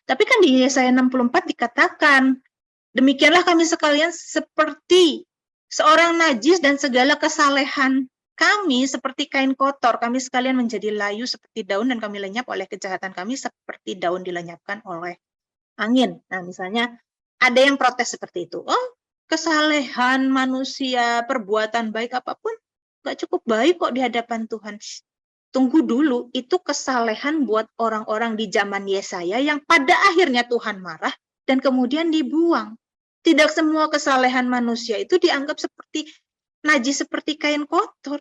A: Tapi kan di Yesaya 64 dikatakan, demikianlah kami sekalian seperti seorang najis dan segala kesalehan kami seperti kain kotor, kami sekalian menjadi layu seperti daun dan kami lenyap oleh kejahatan kami seperti daun dilenyapkan oleh angin. Nah, misalnya ada yang protes seperti itu. Oh, kesalehan manusia, perbuatan baik apapun, nggak cukup baik kok di hadapan Tuhan. Tunggu dulu, itu kesalehan buat orang-orang di zaman Yesaya yang pada akhirnya Tuhan marah dan kemudian dibuang. Tidak semua kesalehan manusia itu dianggap seperti najis, seperti kain kotor.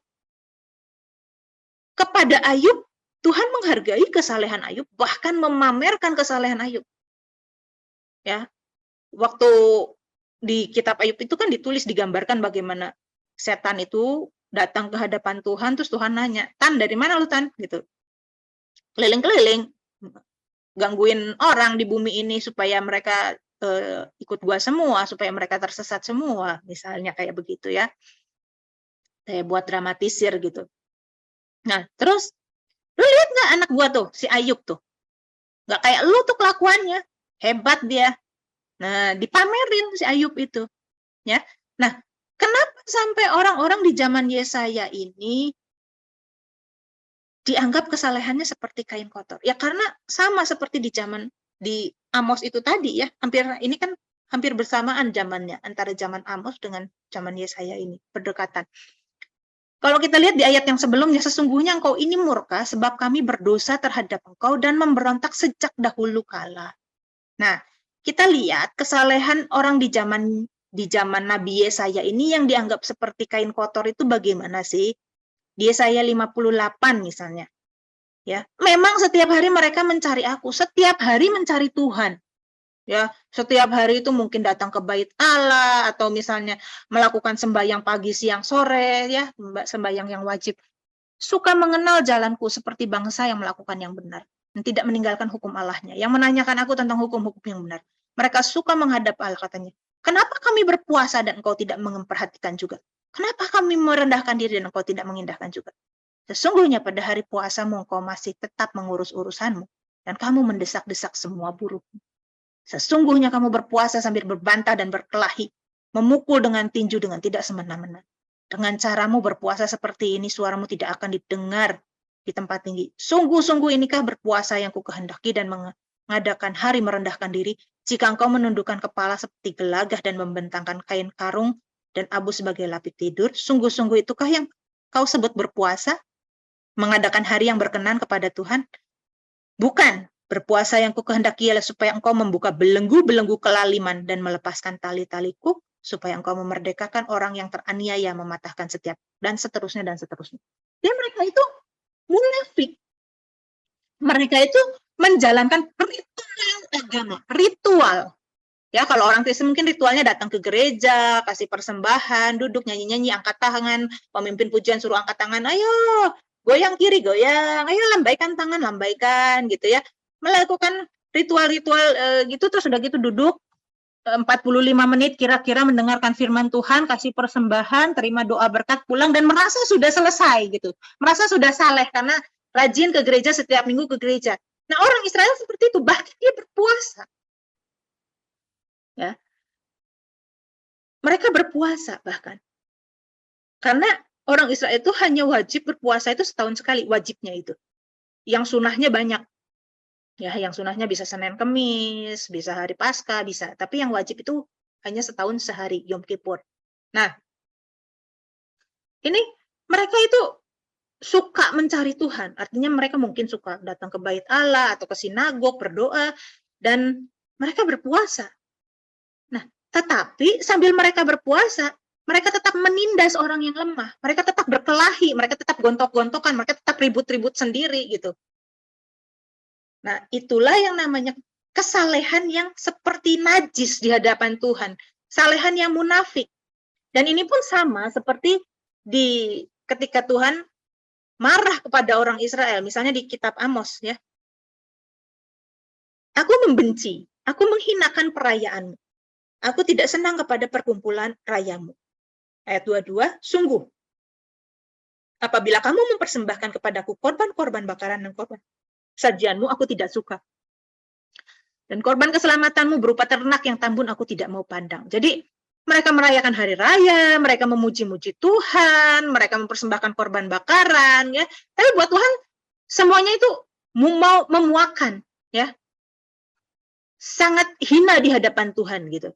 A: Kepada Ayub, Tuhan menghargai kesalehan Ayub, bahkan memamerkan kesalehan Ayub. Ya, waktu di kitab Ayub itu kan ditulis, digambarkan bagaimana setan itu datang ke hadapan Tuhan, terus Tuhan nanya, Tan, dari mana lu Tan? Gitu. Keliling-keliling. gangguin orang di bumi ini supaya mereka ikut gua semua, supaya mereka tersesat semua, misalnya kayak begitu ya. Saya buat dramatisir gitu. Nah, terus lu lihat nggak anak gua tuh, si Ayub tuh? Nggak kayak lu tuh kelakuannya. Hebat dia. Nah, dipamerin si Ayub itu. Ya. Nah, kenapa sampai orang-orang di zaman Yesaya ini dianggap kesalehannya seperti kain kotor? Ya karena sama seperti di zaman di Amos itu tadi ya. Ini kan hampir bersamaan zamannya antara zaman Amos dengan zaman Yesaya ini, berdekatan. Kalau kita lihat di ayat yang sebelumnya, sesungguhnya engkau ini murka sebab kami berdosa terhadap engkau dan memberontak sejak dahulu kala. Nah, kita lihat kesalehan orang di zaman Nabi Yesaya ini yang dianggap seperti kain kotor itu bagaimana sih? Di Yesaya 58 misalnya. Ya, memang setiap hari mereka mencari aku, setiap hari mencari Tuhan. Ya, setiap hari itu mungkin datang ke bait Allah atau misalnya melakukan sembahyang pagi, siang, sore ya, sembahyang yang wajib. Suka mengenal jalanku seperti bangsa yang melakukan yang benar dan tidak meninggalkan hukum Allahnya. Yang menanyakan aku tentang hukum-hukum yang benar. Mereka suka menghadap Allah, katanya. Kenapa kami berpuasa dan engkau tidak memperhatikan juga? Kenapa kami merendahkan diri dan engkau tidak mengindahkan juga? Sesungguhnya pada hari puasamu engkau masih tetap mengurus urusanmu dan kamu mendesak-desak semua buruhmu. Sesungguhnya kamu berpuasa sambil berbantah dan berkelahi, memukul dengan tinju dengan tidak semena-mena. Dengan caramu berpuasa seperti ini, suaramu tidak akan didengar di tempat tinggi. Sungguh-sungguh inikah berpuasa yang kukehendaki dan mengadakan hari merendahkan diri, jika engkau menundukkan kepala seperti gelagah dan membentangkan kain karung dan abu sebagai lapik tidur, sungguh-sungguh itukah yang kau sebut berpuasa? Mengadakan hari yang berkenan kepada Tuhan? Bukan. Berpuasa yang kukehendaki ialah supaya engkau membuka belenggu-belenggu kelaliman dan melepaskan tali-taliku, supaya engkau memerdekakan orang yang teraniaya, mematahkan setiap, dan seterusnya, dan seterusnya. Jadi mereka itu munafik. Mereka itu menjalankan ritual agama. Ritual. Ya, kalau orang Kristen mungkin ritualnya datang ke gereja, kasih persembahan, duduk nyanyi-nyanyi, angkat tangan, pemimpin pujian suruh angkat tangan, ayo, goyang kiri, goyang, ayo lambaikan tangan, lambaikan, gitu ya. Melakukan ritual-ritual gitu, terus udah gitu duduk 45 menit kira-kira mendengarkan firman Tuhan, kasih persembahan, terima doa berkat, pulang dan merasa sudah selesai gitu. Merasa sudah saleh karena rajin ke gereja, setiap minggu ke gereja. Nah, orang Israel seperti itu, bahkan dia berpuasa. Ya. Mereka berpuasa bahkan. Karena orang Israel itu hanya wajib berpuasa itu setahun sekali, wajibnya itu. Yang sunahnya banyak. Ya, yang sunahnya bisa Senin Kemis, bisa hari Paskah, bisa. Tapi yang wajib itu hanya setahun sehari, Yom Kippur. Nah, ini mereka itu suka mencari Tuhan. Artinya mereka mungkin suka datang ke bait Allah atau ke sinagog, berdoa, dan mereka berpuasa. Nah, tetapi sambil mereka berpuasa, mereka tetap menindas orang yang lemah. Mereka tetap berkelahi, mereka tetap gontok-gontokan, mereka tetap ribut-ribut sendiri gitu. Nah, itulah yang namanya kesalehan yang seperti najis di hadapan Tuhan. Salehan yang munafik. Dan ini pun sama seperti ketika Tuhan marah kepada orang Israel, misalnya di kitab Amos ya. Aku membenci, aku menghinakan perayaanmu. Aku tidak senang kepada perkumpulan rayamu. Ayat 22, sungguh, apabila kamu mempersembahkan kepadaku korban-korban bakaran dan korban sajianmu, aku tidak suka. Dan korban keselamatanmu berupa ternak yang tambun, aku tidak mau pandang. Jadi, mereka merayakan hari raya, mereka memuji-muji Tuhan, mereka mempersembahkan korban bakaran, ya. Tapi buat Tuhan, semuanya itu mau memuakan, ya. Sangat hina di hadapan Tuhan, gitu.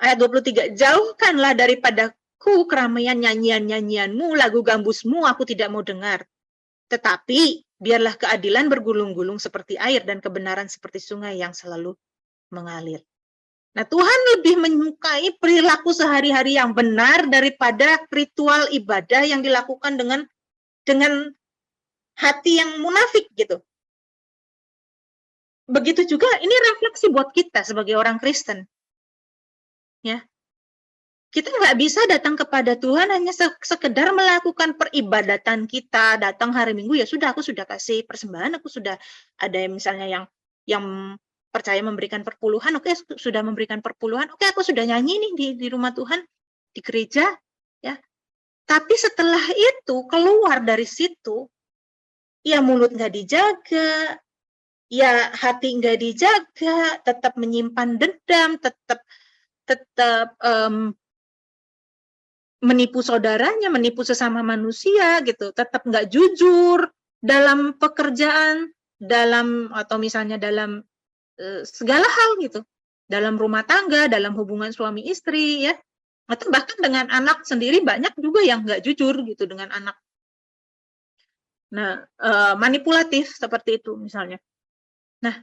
A: Ayat 23, jauhkanlah daripadaku keramaian nyanyian-nyanyianmu, lagu gambusmu, aku tidak mau dengar. Tetapi biarlah keadilan bergulung-gulung seperti air dan kebenaran seperti sungai yang selalu mengalir. Nah, Tuhan lebih menyukai perilaku sehari-hari yang benar daripada ritual ibadah yang dilakukan dengan hati yang munafik gitu. Begitu juga ini refleksi buat kita sebagai orang Kristen. Ya. Kita nggak bisa datang kepada Tuhan hanya sekedar melakukan peribadatan kita, datang hari Minggu, ya sudah, aku sudah kasih persembahan, aku sudah ada misalnya yang percaya memberikan perpuluhan, oke, sudah memberikan perpuluhan, oke, aku sudah nyanyi nih di rumah Tuhan, di gereja, ya. Tapi setelah itu keluar dari situ, ya mulut nggak dijaga, ya hati nggak dijaga, tetap menyimpan dendam, tetap menipu saudaranya, menipu sesama manusia gitu, tetap nggak jujur dalam pekerjaan, atau misalnya dalam segala hal gitu, dalam rumah tangga, dalam hubungan suami istri, ya, atau bahkan dengan anak sendiri banyak juga yang nggak jujur gitu dengan anak. Nah, manipulatif seperti itu misalnya. Nah,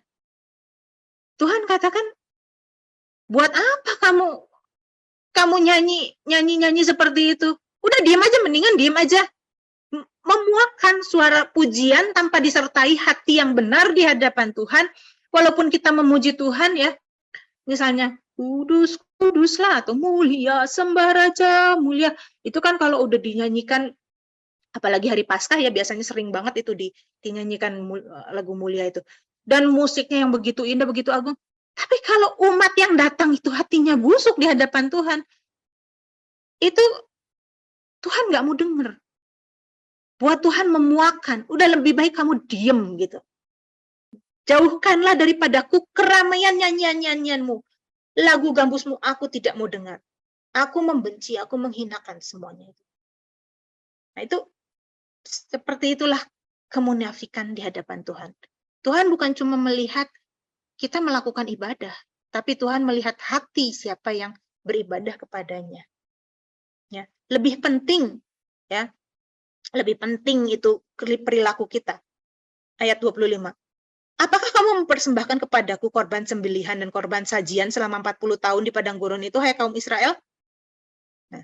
A: Tuhan katakan, buat apa kamu nyanyi seperti itu? Udah diam aja, mendingan diam aja. Memuakkan suara pujian tanpa disertai hati yang benar di hadapan Tuhan, walaupun kita memuji Tuhan, ya, misalnya kudus kuduslah atau mulia sembah Raja mulia, itu kan kalau udah dinyanyikan, apalagi hari Paskah ya, biasanya sering banget itu dinyanyikan lagu mulia itu, dan musiknya yang begitu indah, begitu agung. Tapi kalau umat yang datang itu hatinya busuk di hadapan Tuhan, itu Tuhan nggak mau denger. Buat Tuhan memuakkan, udah lebih baik kamu diem gitu. Jauhkanlah daripadaku keramaian nyanyian-nyanyianmu. Lagu gambusmu aku tidak mau dengar. Aku membenci, aku menghinakan semuanya itu. Nah, itu seperti itulah kemunafikan di hadapan Tuhan. Tuhan bukan cuma melihat kita melakukan ibadah, tapi Tuhan melihat hati siapa yang beribadah kepadanya. Ya, lebih penting, ya. Lebih penting itu perilaku kita. Ayat 25. Apakah kamu mempersembahkan kepadaku korban sembelihan dan korban sajian selama 40 tahun di padang gurun itu, hai kaum Israel? Nah,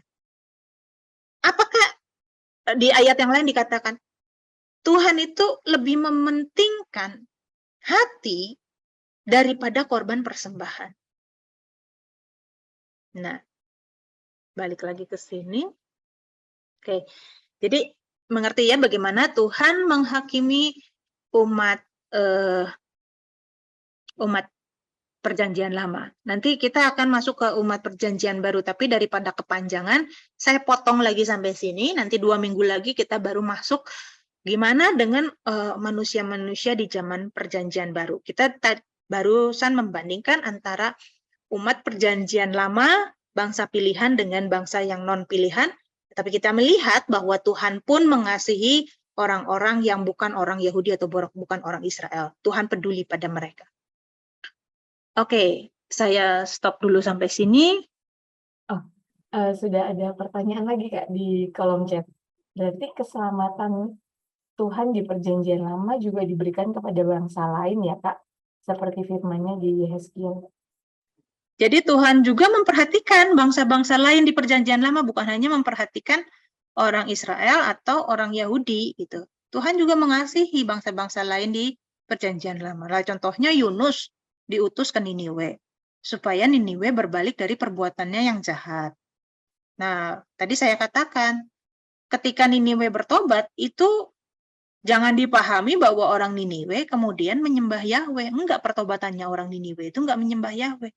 A: apakah di ayat yang lain dikatakan, Tuhan itu lebih mementingkan hati daripada korban persembahan. Nah, balik lagi ke sini. Oke, jadi mengerti ya bagaimana Tuhan menghakimi umat perjanjian lama. Nanti kita akan masuk ke umat perjanjian baru, tapi daripada kepanjangan, saya potong lagi sampai sini, nanti 2 minggu lagi kita baru masuk gimana dengan manusia-manusia di zaman perjanjian baru. Kita barusan membandingkan antara umat perjanjian lama, bangsa pilihan dengan bangsa yang non-pilihan, tapi kita melihat bahwa Tuhan pun mengasihi orang-orang yang bukan orang Yahudi atau bukan orang Israel. Tuhan peduli pada mereka. Oke, saya stop dulu sampai sini.
B: Sudah ada pertanyaan lagi Kak di kolom chat. Berarti keselamatan Tuhan di perjanjian lama juga diberikan kepada bangsa lain ya Kak? Seperti firman-Nya di Yehezkiel.
A: Jadi Tuhan juga memperhatikan bangsa-bangsa lain di perjanjian lama, bukan hanya memperhatikan orang Israel atau orang Yahudi gitu. Tuhan juga mengasihi bangsa-bangsa lain di perjanjian lama. Nah, contohnya Yunus diutus ke Niniwe supaya Niniwe berbalik dari perbuatannya yang jahat. Nah, tadi saya katakan ketika Niniwe bertobat itu jangan dipahami bahwa orang Niniwe kemudian menyembah Yahweh. Enggak, pertobatannya orang Niniwe itu enggak menyembah Yahweh.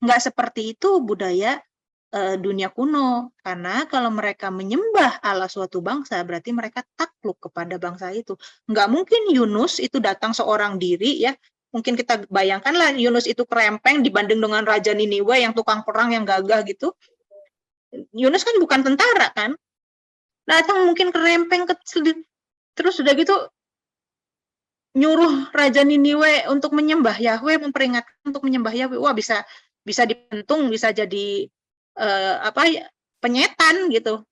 A: Enggak seperti itu budaya dunia kuno. Karena kalau mereka menyembah Allah suatu bangsa, berarti mereka takluk kepada bangsa itu. Enggak mungkin Yunus itu datang seorang diri, ya. Mungkin kita bayangkanlah Yunus itu kerempeng dibanding dengan Raja Niniwe yang tukang perang yang gagah gitu. Yunus kan bukan tentara kan. Datang mungkin kerempeng, terus sudah gitu nyuruh Raja Niniwe untuk menyembah Yahweh, memperingatkan untuk menyembah Yahweh. Wah, bisa dipentung, bisa jadi penyetan gitu.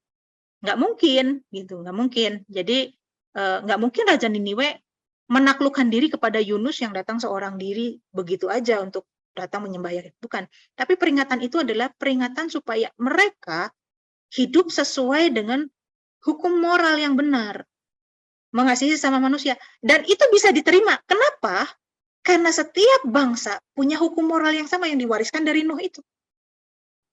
A: Nggak mungkin gitu, nggak mungkin. Jadi nggak mungkin Raja Niniwe menaklukkan diri kepada Yunus yang datang seorang diri begitu aja untuk datang menyembah Yahweh. Bukan. Tapi peringatan itu adalah peringatan supaya mereka hidup sesuai dengan hukum moral yang benar, mengasihi sesama manusia. Dan itu bisa diterima. Kenapa? Karena setiap bangsa punya hukum moral yang sama yang diwariskan dari Nuh itu.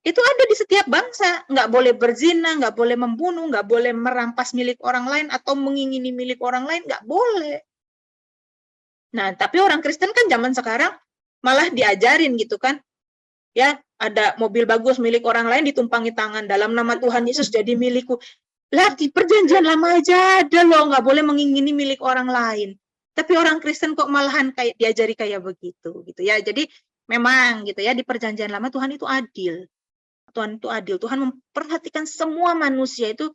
A: Itu ada di setiap bangsa. Nggak boleh berzina, nggak boleh membunuh, nggak boleh merampas milik orang lain atau mengingini milik orang lain, nggak boleh. Nah, tapi orang Kristen kan zaman sekarang malah diajarin gitu kan. Ya, ada mobil bagus milik orang lain ditumpangi tangan, dalam nama Tuhan Yesus jadi milikku. Lah, di perjanjian lama aja ada loh, nggak boleh mengingini milik orang lain. Tapi orang Kristen kok malahan kayak diajari kayak begitu gitu ya. Jadi memang gitu ya, di perjanjian lama Tuhan itu adil. Tuhan itu adil. Tuhan memperhatikan semua manusia itu,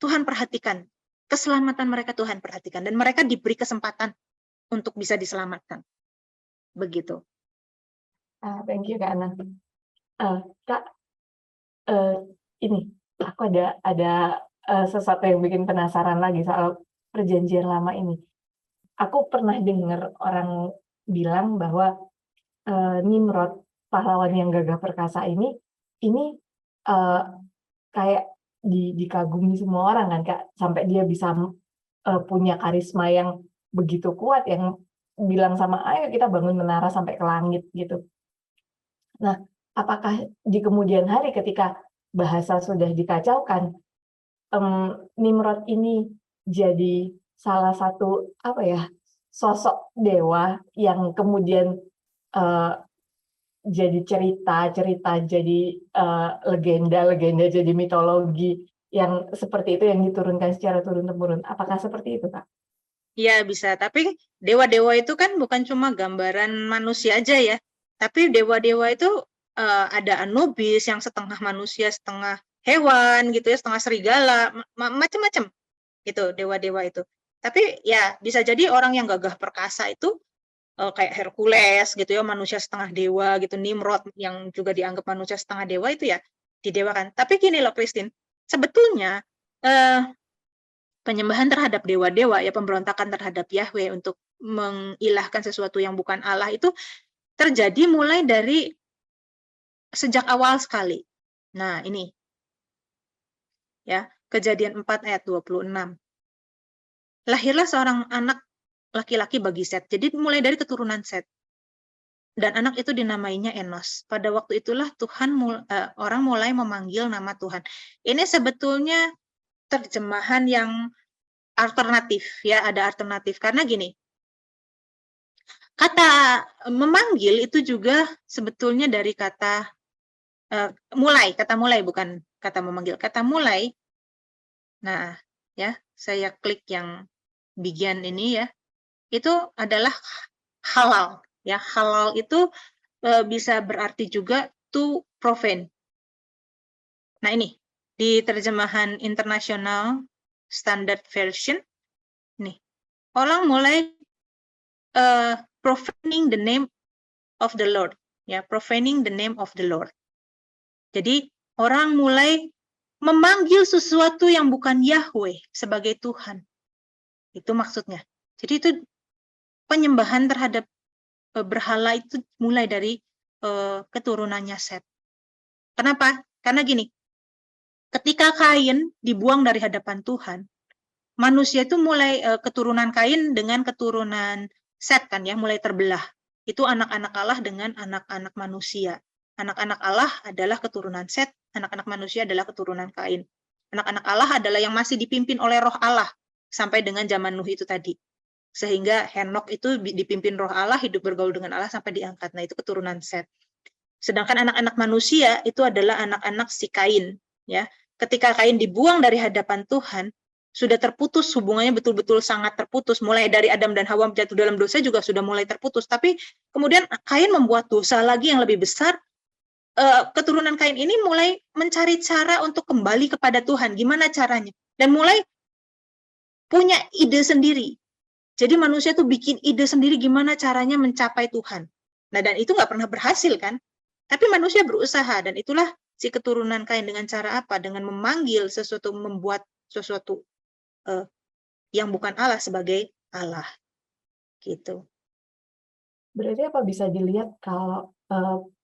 A: Tuhan perhatikan. Keselamatan mereka Tuhan perhatikan. Dan mereka diberi kesempatan untuk bisa diselamatkan. Begitu.
B: Thank you Kak Ana. Kak, ini aku ada sesuatu yang bikin penasaran lagi soal perjanjian lama ini. Aku pernah dengar orang bilang bahwa Nimrod, pahlawan yang gagah perkasa ini kayak dikagumi semua orang kan Kak, sampai dia bisa punya karisma yang begitu kuat, yang bilang sama, "Ayo kita bangun menara sampai ke langit," gitu. Nah, apakah di kemudian hari ketika bahasa sudah dikacaukan, Nimrod ini jadi salah satu, sosok dewa yang kemudian, jadi cerita-cerita, jadi, legenda-legenda, jadi mitologi yang seperti itu yang diturunkan secara turun-temurun. Apakah seperti itu, Kak?
A: Iya bisa, tapi dewa-dewa itu kan bukan cuma gambaran manusia aja ya. Tapi dewa-dewa itu ada Anubis yang setengah manusia, setengah hewan gitu ya, setengah serigala, macam-macam gitu dewa-dewa itu. Tapi ya bisa jadi orang yang gagah perkasa itu kayak Hercules gitu ya, manusia setengah dewa gitu, Nimrod yang juga dianggap manusia setengah dewa itu ya didewakan. Tapi gini loh Christine, sebetulnya penyembahan terhadap dewa-dewa ya, pemberontakan terhadap Yahweh untuk mengilahkan sesuatu yang bukan Allah itu terjadi mulai dari sejak awal sekali. Nah, ini ya, Kejadian 4 ayat 26. Lahirlah seorang anak laki-laki bagi Set. Jadi mulai dari keturunan Set. Dan anak itu dinamainya Enos. Pada waktu itulah orang mulai memanggil nama Tuhan. Ini sebetulnya terjemahan yang alternatif ya, ada alternatif karena gini. Kata memanggil itu juga sebetulnya dari kata mulai, kata mulai bukan kata memanggil, kata mulai. Nah, ya, saya klik yang bagian ini ya. Itu adalah halal ya. Halal itu bisa berarti juga to profane. Nah, ini di terjemahan International Standard Version nih. Orang mulai profaning the name of the Lord, ya, profaning the name of the Lord. Jadi orang mulai memanggil sesuatu yang bukan Yahweh sebagai Tuhan. Itu maksudnya. Jadi itu penyembahan terhadap berhala itu mulai dari keturunannya Set. Kenapa? Karena gini, ketika Kain dibuang dari hadapan Tuhan, manusia itu mulai keturunan Kain dengan keturunan Set kan ya, mulai terbelah. Itu anak-anak Allah dengan anak-anak manusia. Anak-anak Allah adalah keturunan Set, anak-anak manusia adalah keturunan Kain. Anak-anak Allah adalah yang masih dipimpin oleh roh Allah sampai dengan zaman Nuh itu tadi. Sehingga Henok itu dipimpin roh Allah, hidup bergaul dengan Allah sampai diangkat. Nah, itu keturunan Set. Sedangkan anak-anak manusia itu adalah anak-anak si Kain, ya. Ketika Kain dibuang dari hadapan Tuhan, sudah terputus hubungannya, betul-betul sangat terputus. Mulai dari Adam dan Hawa jatuh dalam dosa juga sudah mulai terputus. Tapi kemudian Kain membuat dosa lagi yang lebih besar. Keturunan Kain ini mulai mencari cara untuk kembali kepada Tuhan. Gimana caranya? Dan mulai punya ide sendiri. Jadi manusia tuh bikin ide sendiri gimana caranya mencapai Tuhan. Nah, dan itu nggak pernah berhasil kan? Tapi manusia berusaha, dan itulah si keturunan Kain dengan cara apa? Dengan memanggil sesuatu, membuat sesuatu yang bukan Allah sebagai Allah. Gitu.
B: Berarti apa bisa dilihat kalau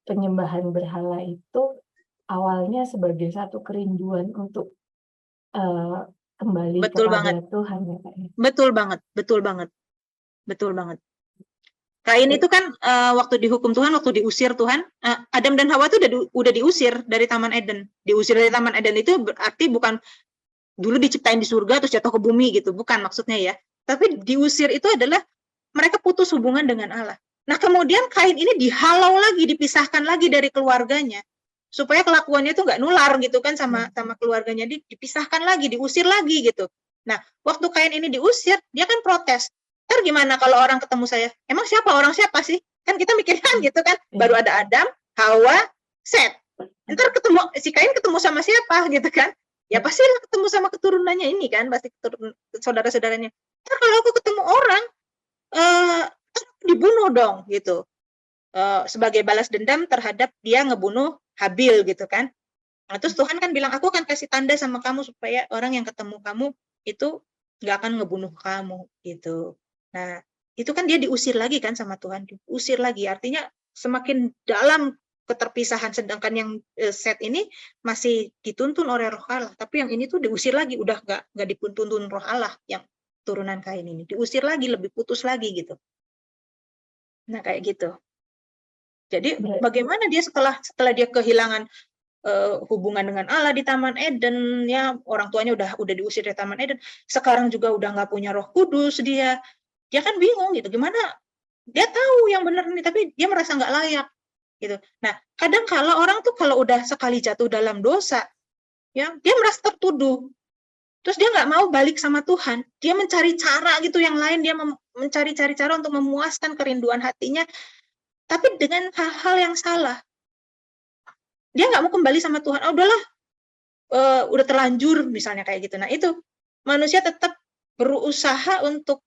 B: penyembahan berhala itu awalnya sebagai satu kerinduan untuk kembali
A: Betul
B: kepada
A: banget.
B: Tuhan ya Pak?
A: Betul banget, betul banget. Betul banget. Kain itu kan waktu dihukum Tuhan, waktu diusir Tuhan, Adam dan Hawa itu udah diusir dari Taman Eden. Diusir dari Taman Eden itu berarti bukan dulu diciptain di surga terus jatuh ke bumi gitu, bukan maksudnya ya. Tapi diusir itu adalah mereka putus hubungan dengan Allah. Nah, kemudian Kain ini dihalau lagi, dipisahkan lagi dari keluarganya supaya kelakuannya itu nggak nular gitu kan sama keluarganya, dipisahkan lagi, diusir lagi gitu. Nah, waktu Kain ini diusir, dia kan protes. Ntar gimana kalau orang ketemu saya? Emang siapa orang siapa sih? Kan kita mikirkan gitu kan, baru ada Adam, Hawa, Set. Ntar ketemu si Kain ketemu sama siapa gitu kan? Ya pasti ketemu sama keturunannya ini kan, pasti saudara-saudaranya. Ntar kalau aku ketemu orang, dibunuh dong gitu. Sebagai balas dendam terhadap dia ngebunuh Habil gitu kan. Nah, terus Tuhan kan bilang, aku akan kasih tanda sama kamu supaya orang yang ketemu kamu itu nggak akan ngebunuh kamu gitu. Nah, itu kan dia diusir lagi kan sama Tuhan, diusir lagi. Artinya semakin dalam keterpisahan, sedangkan yang Set ini masih dituntun oleh Roh Allah, tapi yang ini tuh diusir lagi, udah nggak dituntun Roh Allah, yang turunan Kain ini diusir lagi, lebih putus lagi gitu. Nah, kayak gitu. Jadi bagaimana dia setelah dia kehilangan hubungan dengan Allah di Taman Eden, ya orang tuanya udah diusir dari Taman Eden, sekarang juga udah nggak punya Roh Kudus, dia kan bingung gitu, gimana dia tahu yang benar ini tapi dia merasa nggak layak gitu. Nah, kadang kalau orang tuh kalau udah sekali jatuh dalam dosa, ya dia merasa tertuduh, terus dia nggak mau balik sama Tuhan, dia mencari cara gitu yang lain, dia mencari-cari cara untuk memuaskan kerinduan hatinya, tapi dengan hal-hal yang salah. Dia nggak mau kembali sama Tuhan. Oh, udahlah, udah terlanjur misalnya kayak gitu. Nah, itu manusia tetap berusaha untuk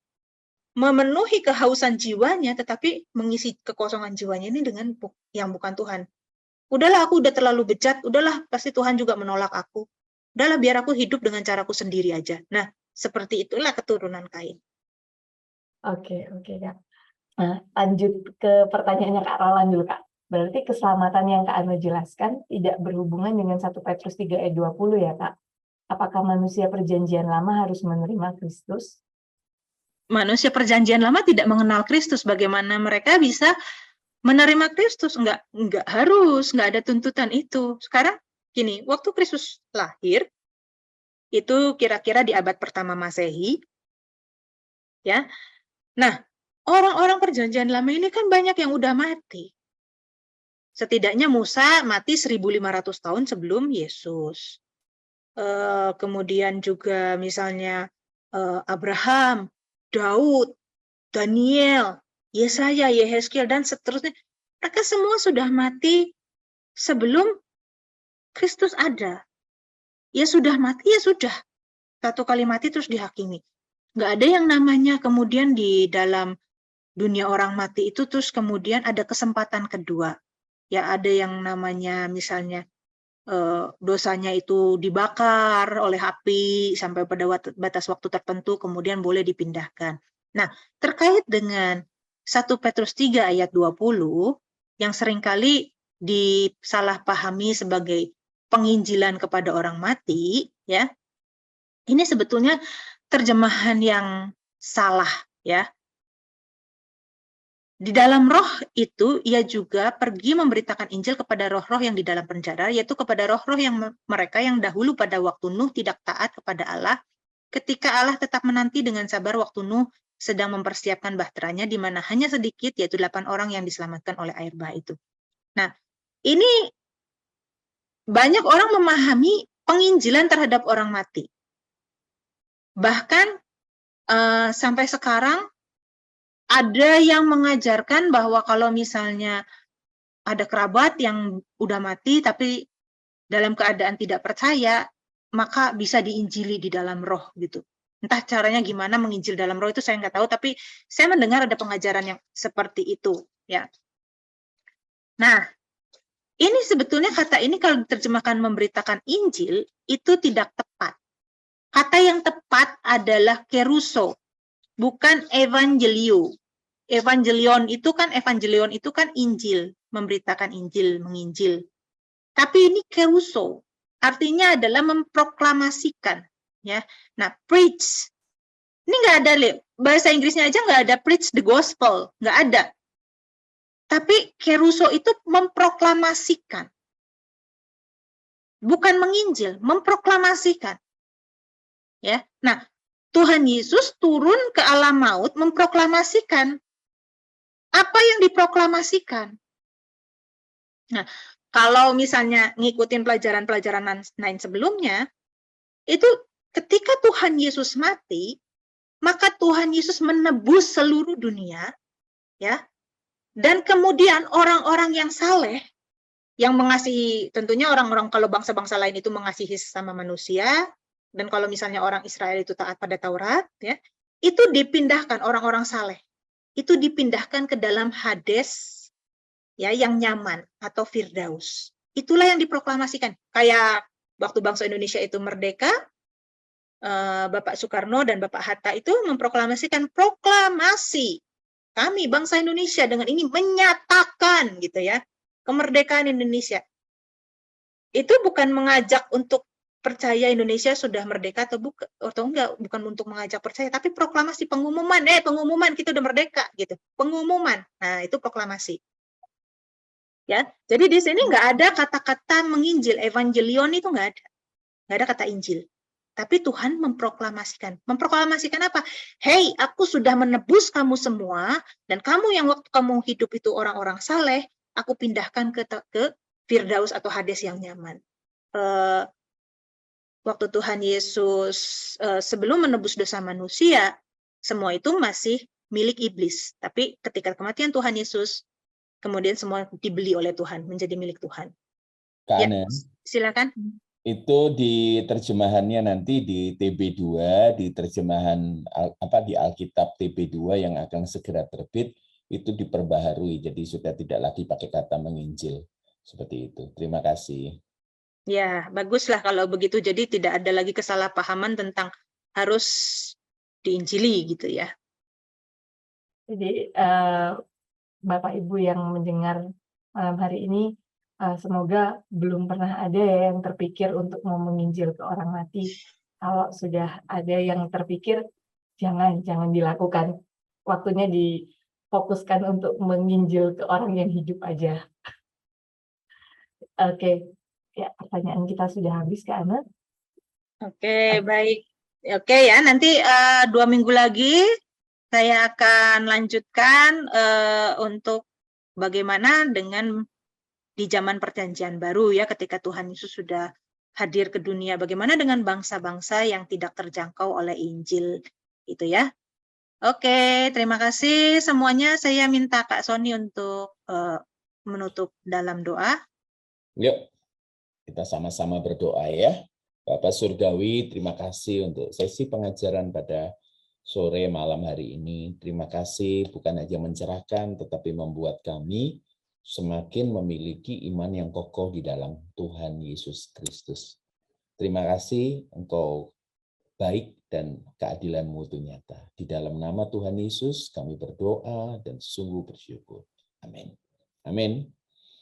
A: memenuhi kehausan jiwanya, tetapi mengisi kekosongan jiwanya ini dengan yang bukan Tuhan. Udahlah, aku udah terlalu bejat, udahlah, pasti Tuhan juga menolak aku. Udahlah, biar aku hidup dengan caraku sendiri aja. Nah, seperti itulah keturunan Kain.
B: Oke, Kak. Nah, lanjut ke pertanyaannya Kak Roland dulu, Kak. Berarti keselamatan yang Kak Ana jelaskan tidak berhubungan dengan 1 Petrus 3 ayat 20 ya, Kak? Apakah manusia perjanjian lama harus menerima Kristus?
A: Manusia perjanjian lama tidak mengenal Kristus. Bagaimana mereka bisa menerima Kristus? Enggak harus, enggak ada tuntutan itu. Sekarang gini, waktu Kristus lahir, itu kira-kira di abad pertama Masehi, ya. Nah, orang-orang perjanjian lama ini kan banyak yang udah mati. Setidaknya Musa mati 1500 tahun sebelum Yesus. Kemudian juga misalnya Abraham, Daud, Daniel, Yesaya, Yehezkiel, dan seterusnya. Mereka semua sudah mati sebelum Kristus ada. Ya sudah mati, ya sudah. Satu kali mati terus dihakimi. Nggak ada yang namanya kemudian di dalam dunia orang mati itu terus kemudian ada kesempatan kedua. Ya ada yang namanya misalnya dosanya itu dibakar oleh api sampai pada batas waktu tertentu kemudian boleh dipindahkan. Nah, terkait dengan 1 Petrus 3 ayat 20 yang seringkali disalahpahami sebagai penginjilan kepada orang mati, ya. Ini sebetulnya terjemahan yang salah, ya. Di dalam roh itu, ia juga pergi memberitakan Injil kepada roh-roh yang di dalam penjara, yaitu kepada roh-roh yang mereka yang dahulu pada waktu Nuh tidak taat kepada Allah, ketika Allah tetap menanti dengan sabar waktu Nuh sedang mempersiapkan bahteranya, di mana hanya sedikit, yaitu 8 orang yang diselamatkan oleh air bah itu. Nah, ini banyak orang memahami penginjilan terhadap orang mati. Bahkan sampai sekarang, ada yang mengajarkan bahwa kalau misalnya ada kerabat yang udah mati tapi dalam keadaan tidak percaya, maka bisa diinjili di dalam roh gitu. Entah caranya gimana menginjil dalam roh itu saya nggak tahu, tapi saya mendengar ada pengajaran yang seperti itu, ya. Nah, ini sebetulnya kata ini kalau diterjemahkan memberitakan Injil itu tidak tepat. Kata yang tepat adalah keruso, bukan evangelio. Evangelion itu kan Injil, memberitakan Injil, menginjil. Tapi ini keruso, artinya adalah memproklamasikan, ya. Nah, preach, ini nggak ada, bahasa Inggrisnya aja nggak ada preach the gospel, nggak ada. Tapi keruso itu memproklamasikan. Bukan menginjil, memproklamasikan. Ya. Nah, Tuhan Yesus turun ke alam maut memproklamasikan. Apa yang diproklamasikan? Nah, kalau misalnya ngikutin pelajaran-pelajaran lain sebelumnya, itu ketika Tuhan Yesus mati, maka Tuhan Yesus menebus seluruh dunia, ya. Dan kemudian orang-orang yang saleh, yang mengasihi, tentunya orang-orang kalau bangsa-bangsa lain itu mengasihi sesama manusia, dan kalau misalnya orang Israel itu taat pada Taurat, ya, itu dipindahkan orang-orang saleh, itu dipindahkan ke dalam Hades, ya, yang nyaman atau Firdaus. Itulah yang diproklamasikan. Kayak waktu bangsa Indonesia itu merdeka, Bapak Soekarno dan Bapak Hatta itu memproklamasikan proklamasi kami bangsa Indonesia dengan ini menyatakan gitu ya kemerdekaan Indonesia. Itu bukan mengajak untuk percaya Indonesia sudah merdeka atau enggak, bukan untuk mengajak percaya, tapi proklamasi, pengumuman kita udah merdeka gitu, pengumuman. Nah, itu proklamasi. Ya, jadi di sini nggak ada kata-kata menginjil, evangelion itu nggak ada kata Injil. Tapi Tuhan memproklamasikan. Memproklamasikan apa? Hei, aku sudah menebus kamu semua, dan kamu yang waktu kamu hidup itu orang-orang saleh, aku pindahkan ke Firdaus atau Hades yang nyaman. Waktu Tuhan Yesus sebelum menebus dosa manusia, semua itu masih milik iblis. Tapi ketika kematian Tuhan Yesus, kemudian semua dibeli oleh Tuhan, menjadi milik Tuhan.
C: Kak
A: Ya,
C: Ana,
A: silakan.
C: itu di terjemahannya nanti di TB2, di terjemahan di Alkitab TB2 yang akan segera terbit, itu diperbaharui, jadi sudah tidak lagi pakai kata menginjil. Seperti itu. Terima kasih.
A: Ya, baguslah kalau begitu. Jadi tidak ada lagi kesalahpahaman tentang harus diinjili gitu ya.
B: Jadi Bapak Ibu yang mendengar malam hari ini, semoga belum pernah ada yang terpikir untuk mau menginjil ke orang mati. Kalau sudah ada yang terpikir, jangan dilakukan. Waktunya difokuskan untuk menginjil ke orang yang hidup aja. Oke, ya pertanyaan kita sudah habis, Kak Ana.
A: Oke, baik. Oke ya, nanti 2 minggu lagi saya akan lanjutkan untuk bagaimana dengan di zaman perjanjian baru ya, ketika Tuhan Yesus sudah hadir ke dunia, bagaimana dengan bangsa-bangsa yang tidak terjangkau oleh Injil, gitu ya. Oke, terima kasih semuanya. Saya minta Kak Sony untuk menutup dalam doa.
C: Yuk, kita sama-sama berdoa ya. Bapak Surgawi, terima kasih untuk sesi pengajaran pada sore malam hari ini. Terima kasih bukan hanya mencerahkan, tetapi membuat kami semakin memiliki iman yang kokoh di dalam Tuhan Yesus Kristus. Terima kasih, Engkau baik dan keadilan-Mu itu nyata. Di dalam nama Tuhan Yesus kami berdoa dan sungguh bersyukur. Amin. Amin.